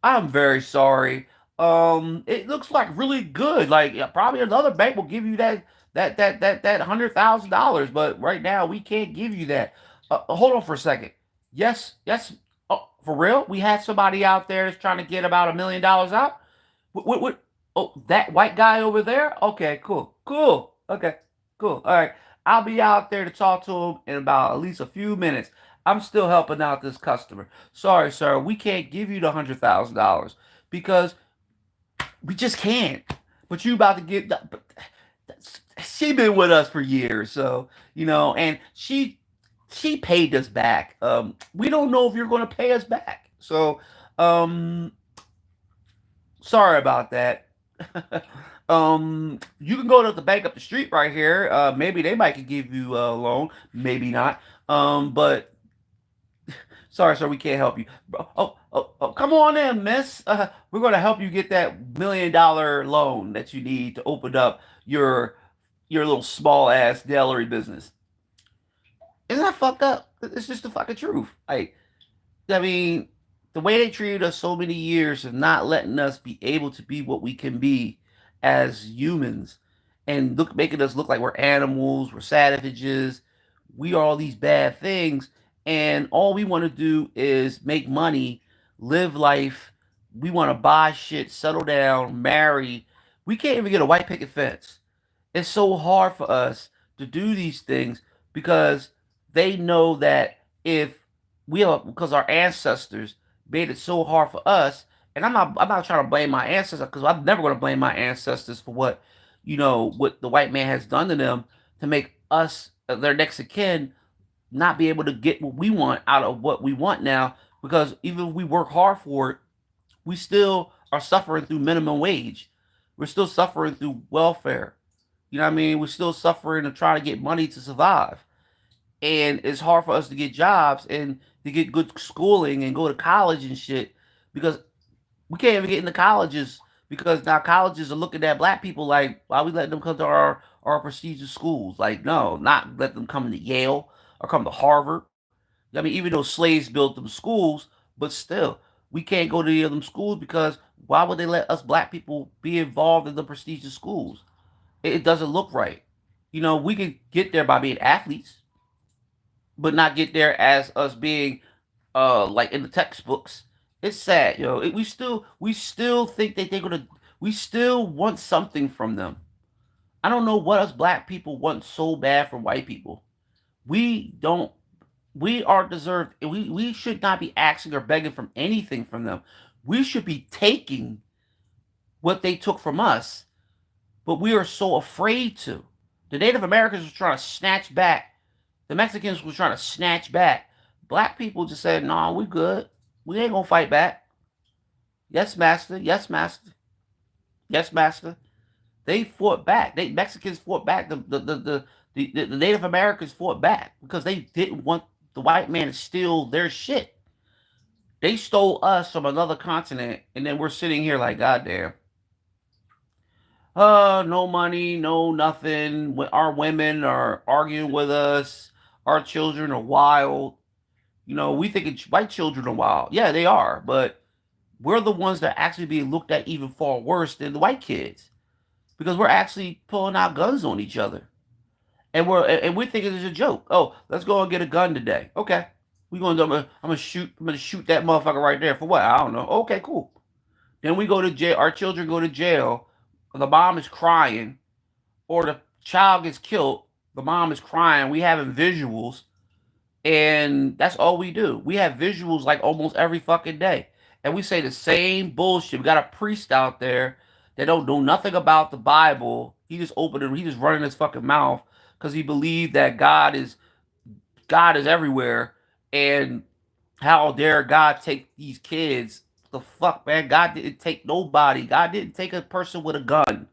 I'm very sorry. It looks like really good. Like, yeah, probably another bank will give you that $100,000, but right now we can't give you that. Hold on for a second. Yes, yes. Oh, for real? We had somebody out there that's trying to get about $1 million out. What? Oh, that white guy over there? Okay, cool, cool. Okay, cool. All right, I'll be out there to talk to him in about at least a few minutes. I'm still helping out this customer. Sorry, sir, we can't give you the $100,000 because we just can't. But you about to get. But she been with us for years, so and she paid us back. We don't know if you're going to pay us back. So, sorry about that. You can go to the bank up the street right here. Maybe they might could give you a loan. Maybe not. But sorry, sir, we can't help you. Oh, come on in, miss. We're going to help you get that $1 million loan that you need to open up your little small ass dairy business. Isn't that fucked up? It's just the fucking truth. Like, I mean, the way they treated us so many years of not letting us be able to be what we can be as humans, and making us look like we're animals, we're savages, we are all these bad things, and all we want to do is make money, live life. We want to buy shit, settle down, marry. We can't even get a white picket fence. It's so hard for us to do these things because they know that if because our ancestors made it so hard for us, and I'm not trying to blame my ancestors because I'm never going to blame my ancestors for what the white man has done to them to make us their next of kin not be able to get what we want out of what we want now, because even if we work hard for it, we still are suffering through minimum wage. We're still suffering through welfare. You know what I mean? We're still suffering and trying to get money to survive. And it's hard for us to get jobs and to get good schooling and go to college and shit because we can't even get into colleges because now colleges are looking at black people like, why are we letting them come to our prestigious schools? Like, no, not let them come to Yale or come to Harvard. I mean, even though slaves built them schools, but still, We can't go to any of them schools because why would they let us black people be involved in the prestigious schools? It doesn't look right. We could get there by being athletes, but not get there as us being like in the textbooks. It's sad, we still think that they're gonna we still want something from them. I don't know what us black people want so bad from white people. We don't we are deserved we should not be asking or begging from anything from them. We should be taking what they took from us, but we are so afraid to. The Native Americans were trying to snatch back. The Mexicans were trying to snatch back. Black people just said, "Nah, we good. We ain't gonna fight back." Yes, master. Yes, master. Yes, master. They fought back. They Mexicans fought back. The Native Americans fought back because they didn't want the white man to steal their shit. They stole us from another continent, and then we're sitting here like, goddamn. No money, no nothing. Our women are arguing with us. Our children are wild. We think white children are wild. Yeah, they are, but we're the ones that are actually being looked at even far worse than the white kids because we're actually pulling out guns on each other, and we're thinking it's a joke. Oh, let's go and get a gun today. Okay, we gonna I'm gonna shoot that motherfucker right there for what? I don't know. Okay, cool. Then we go to jail. Our children go to jail. The mom is crying, or the child gets killed. The mom is crying. We having visuals, and that's all we do. We have visuals like almost every fucking day, and we say the same bullshit. We got a priest out there that don't know nothing about the Bible. He just opened it. He just running his fucking mouth because he believed that God is everywhere, and how dare God take these kids? The fuck, man! God didn't take nobody. God didn't take a person with a gun.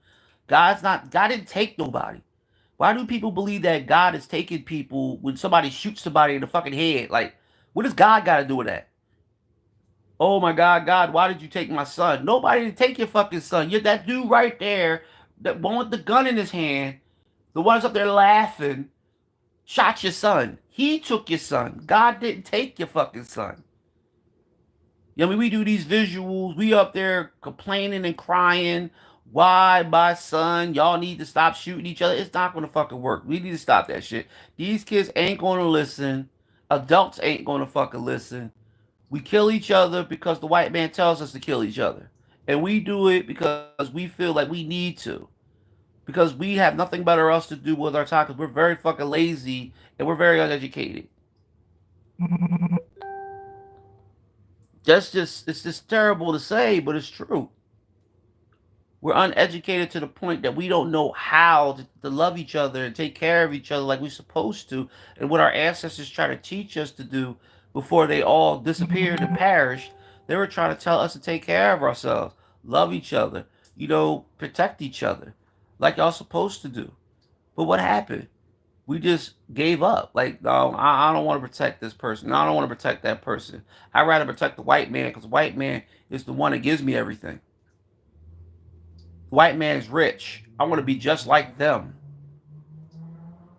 God didn't take nobody. Why do people believe that God is taking people when somebody shoots somebody in the fucking head? Like, what does God got to do with that? Oh my God, God, why did you take my son? Nobody did take your fucking son. You're that dude right there, that one with the gun in his hand, the one's up there laughing, shot your son. He took your son. God didn't take your fucking son. We do these visuals. We up there complaining and crying. Why, my son? Y'all need to stop shooting each other. It's not gonna fucking work. We need to stop that shit. These kids ain't gonna listen. Adults ain't gonna fucking listen. We kill each other because the white man tells us to kill each other, and we do it because we feel like we need to. Because we have nothing better else to do with our time. Because we're very fucking lazy and we're very uneducated. It's just terrible to say, but it's true. We're uneducated to the point that we don't know how to love each other and take care of each other like we're supposed to, and what our ancestors try to teach us to do before they all disappeared and perished. They were trying to tell us to take care of ourselves, love each other, protect each other, like y'all supposed to do. But what happened? We just gave up. Like, no, I don't want to protect this person. No, I don't want to protect that person. I'd rather protect the white man because the white man is the one that gives me everything. The white man is rich. I want to be just like them.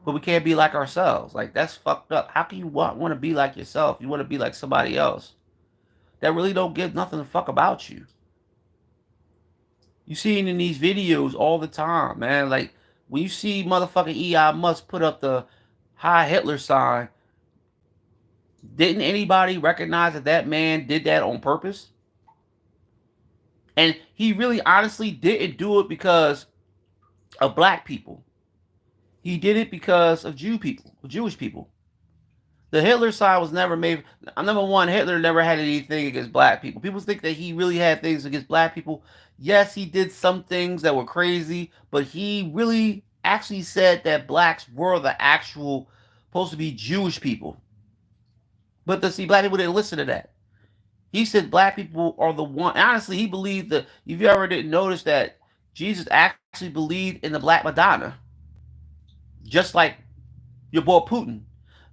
But we can't be like ourselves. Like, that's fucked up. How can you want to be like yourself? You want to be like somebody else that really don't give nothing to fuck about you. You see it in these videos all the time, man. Like, when you see motherfucking Elon Musk put up the Hi Hitler sign, didn't anybody recognize that that man did that on purpose? And he really honestly didn't do it because of black people. He did it because of Jewish people. The Hitler side was never made. Number one, Hitler never had anything against black people. People think that he really had things against black people. Yes, he did some things that were crazy, but he really actually said that blacks were the actual supposed to be Jewish people. But black people didn't listen to that. He said black people are the one. Honestly, he believed that. If you ever didn't notice that Jesus actually believed in the Black Madonna, just like your boy Putin.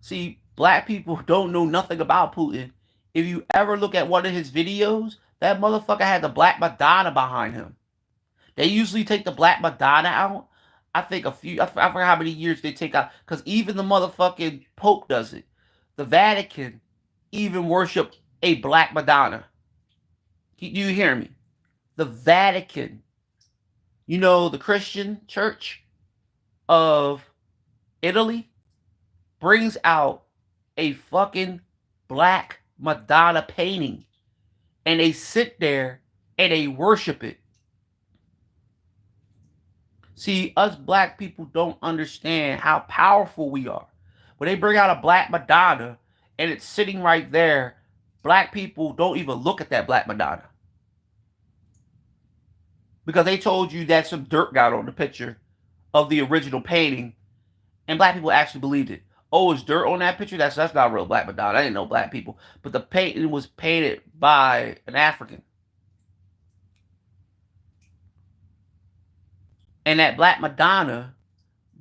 See, black people don't know nothing about Putin. If you ever look at one of his videos, that motherfucker had the Black Madonna behind him. They usually take the Black Madonna out. I think I forgot how many years they take out. Because even the motherfucking Pope does it. The Vatican even worship a Black Madonna. Do you hear me? The Vatican, the Christian church of Italy, brings out a fucking black Madonna painting, and they sit there and they worship it. See, us black people don't understand how powerful we are. When they bring out a black Madonna and it's sitting right there, black people don't even look at that black Madonna. Because they told you that some dirt got on the picture of the original painting, and black people actually believed it. Oh, it's dirt on that picture? That's not real black Madonna. I didn't know black people. But the painting was painted by an African. And that black Madonna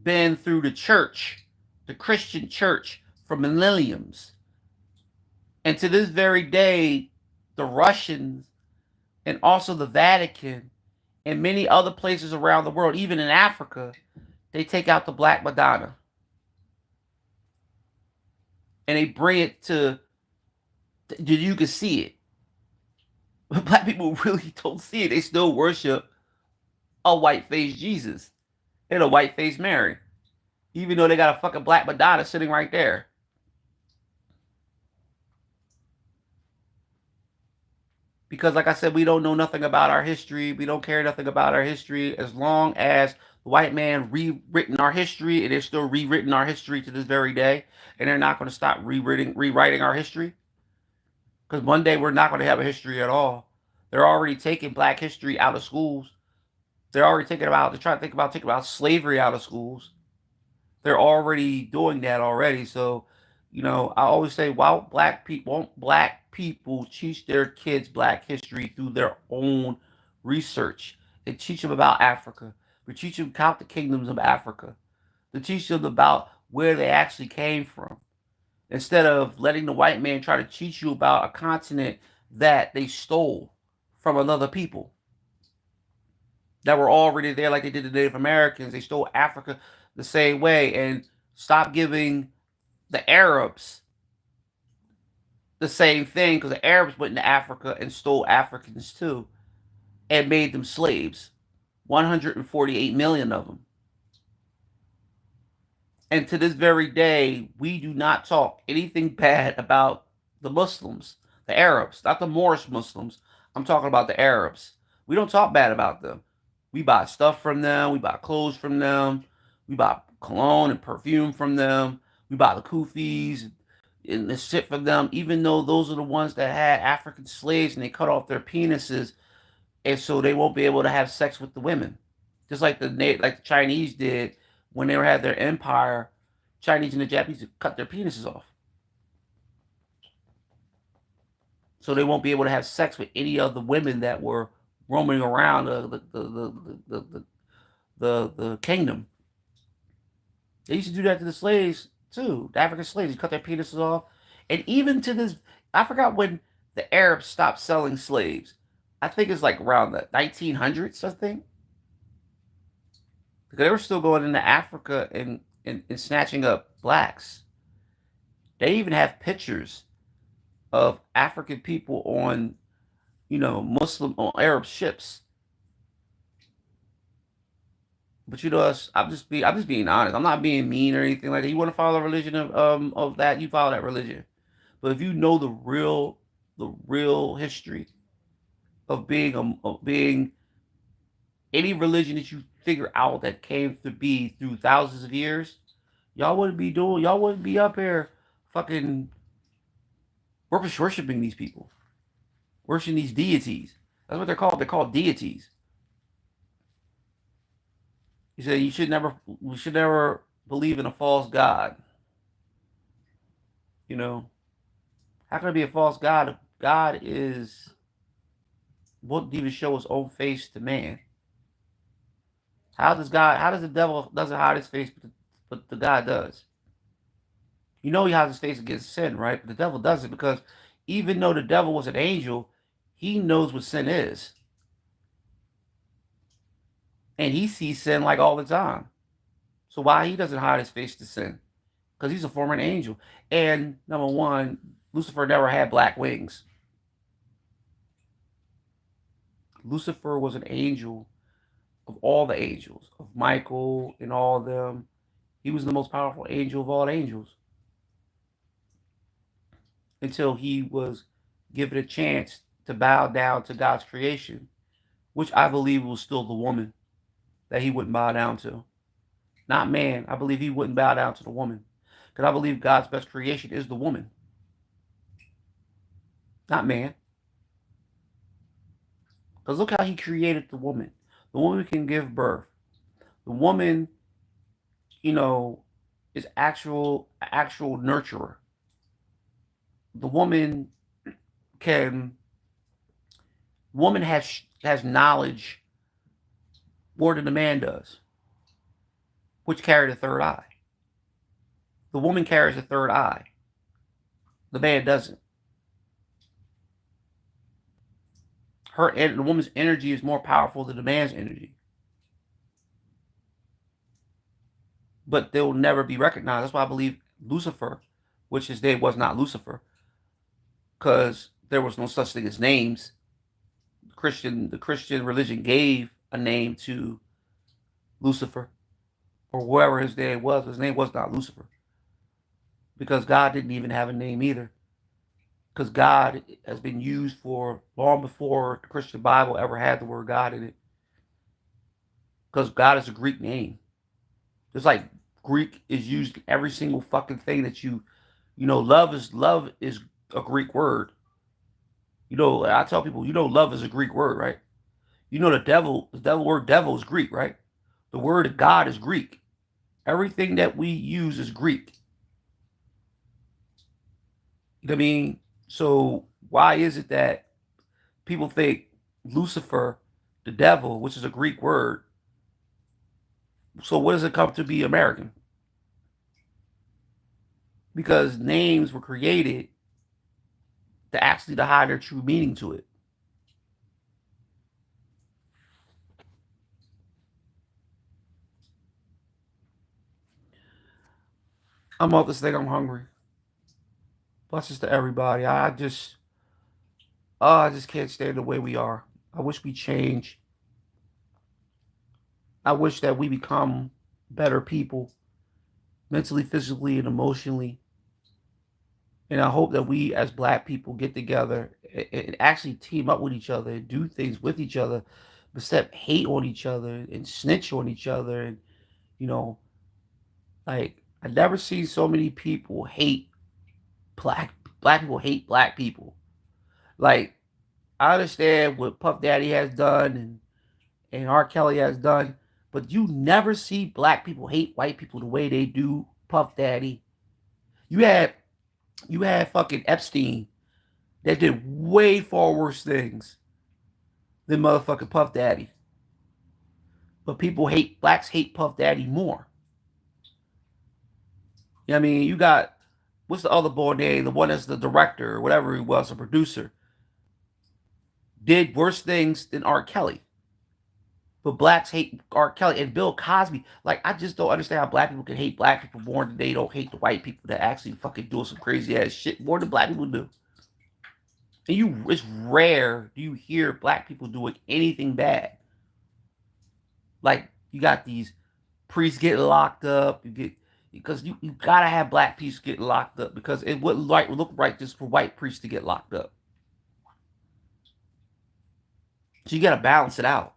been through the church, the Christian church, for millenniums. And to this very day, the Russians and also the Vatican and many other places around the world, even in Africa, they take out the black Madonna. And they bring it to, you can see it. But black people really don't see it. They still worship a white-faced Jesus and a white-faced Mary. Even though they got a fucking black Madonna sitting right there. Because like I said, we don't know nothing about our history. We don't care nothing about our history. As long as the white man rewritten our history, and they're still rewritten our history to this very day, and they're not going to stop rewriting our history. Because one day we're not going to have a history at all. They're already taking black history out of schools. They're already they're trying to think about taking about slavery out of schools. They're already doing that already. So, I always say, won't black people teach their kids black history through their own research and teach them about Africa? We teach them count the kingdoms of Africa. To teach them about where they actually came from. Instead of letting the white man try to teach you about a continent that they stole from another people that were already there, like they did the Native Americans. They stole Africa the same way, and stop giving the Arabs the same thing, because the Arabs went into Africa and stole Africans too and made them slaves. 148 million of them. And to this very day, we do not talk anything bad about the Muslims, the Arabs, not the Moorish Muslims. I'm talking about the Arabs. We don't talk bad about them. We buy stuff from them. We buy clothes from them. We buy cologne and perfume from them. We buy the kufis and the shit from them, even though those are the ones that had African slaves and they cut off their penises, and so they won't be able to have sex with the women, just like the Chinese did when they had their empire. Chinese and the Japanese cut their penises off, so they won't be able to have sex with any of the women that were roaming around the kingdom. They used to do that to the slaves too. The African slaves, they cut their penises off, and even to this, I forgot when the Arabs stopped selling slaves. I think it's like around the 1900s, I think. Because they were still going into Africa and snatching up blacks. They even have pictures of African people on, Muslim on Arab ships. But I'm just being honest. I'm not being mean or anything like that. You want to follow a religion of that, you follow that religion. But if you know the real history of being any religion that you figure out that came to be through thousands of years, y'all wouldn't be up here fucking worshiping these people, worshiping these deities. That's what they're called. They're called deities. He said we should never believe in a false god. You know, how can it be a false god if God is won't even show his own face to man? How does the devil doesn't hide his face, but the God does? You know he hides his face against sin, right? But the devil doesn't, because even though the devil was an angel, he knows what sin is. And he sees sin like all the time. So why he doesn't hide his face to sin? Because he's a former angel. And number one, Lucifer never had black wings. Lucifer was an angel of all the angels, of Michael and all of them. He was the most powerful angel of all angels until he was given a chance to bow down to God's creation, which I believe was still the woman that he wouldn't bow down to. Not man. I believe he wouldn't bow down to the woman. Because I believe God's best creation is the woman, not man. Because look how he created the woman. The woman can give birth. The woman, you know, is actual nurturer. The can woman has knowledge more than the man does, which carry the third eye. The woman carries the third eye. The man doesn't. The woman's energy is more powerful than the man's energy. But they'll never be recognized. That's why I believe Lucifer, which his name was not Lucifer, because there was no such thing as names. The Christian religion gave a name to Lucifer, or whoever his name was. His name was not Lucifer, because God didn't even have a name either. Because God has been used for long before the Christian Bible ever had the word God in it. Because God is a Greek name. Just like Greek is used in every single fucking thing that love is a Greek word. I tell people, love is a Greek word, right? The word devil is Greek, right? The word God is Greek. Everything that we use is Greek. You know what I mean? So why is it that people think Lucifer, the devil, which is a Greek word, so what does it come to be American? Because names were created to hide their true meaning to it. I'm off this thing. I'm hungry. Blessings to everybody. I just can't stand the way we are. I wish we change. I wish that we become better people, mentally, physically, and emotionally. And I hope that we as black people get together and actually team up with each other and do things with each other, instead of hate on each other and snitch on each other. And, you know, like, I've never seen so many people hate black, black people hate black people. Like, I understand what Puff Daddy has done and R. Kelly has done, but you never see black people hate white people the way they do Puff Daddy. You had fucking Epstein that did way far worse things than motherfucking Puff Daddy. But blacks hate Puff Daddy more. You know what I mean? You got, what's the other boy name? The one that's the director or whatever he was, a producer. Did worse things than R. Kelly. But blacks hate R. Kelly and Bill Cosby. Like, I just don't understand how black people can hate black people more than they don't hate the white people that actually fucking doing some crazy ass shit more than black people do. And it's rare do you hear black people doing anything bad. Like, you got these priests getting locked up. Because you gotta have black priests getting locked up because it wouldn't look right just for white priests to get locked up. So you gotta balance it out.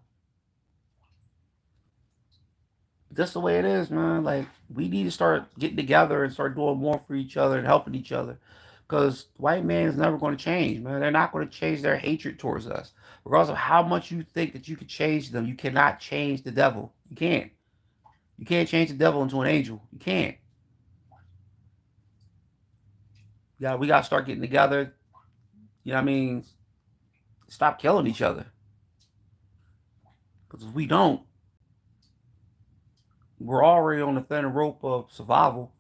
That's the way it is, man. Like, we need to start getting together and start doing more for each other and helping each other. Because white man is never going to change, man. They're not going to change their hatred towards us. Regardless of how much you think that you could change them, you cannot change the devil. You can't. You can't change the devil into an angel. You can't. We got to start getting together. You know what I mean? Stop killing each other. Because if we don't, we're already on the thin rope of survival.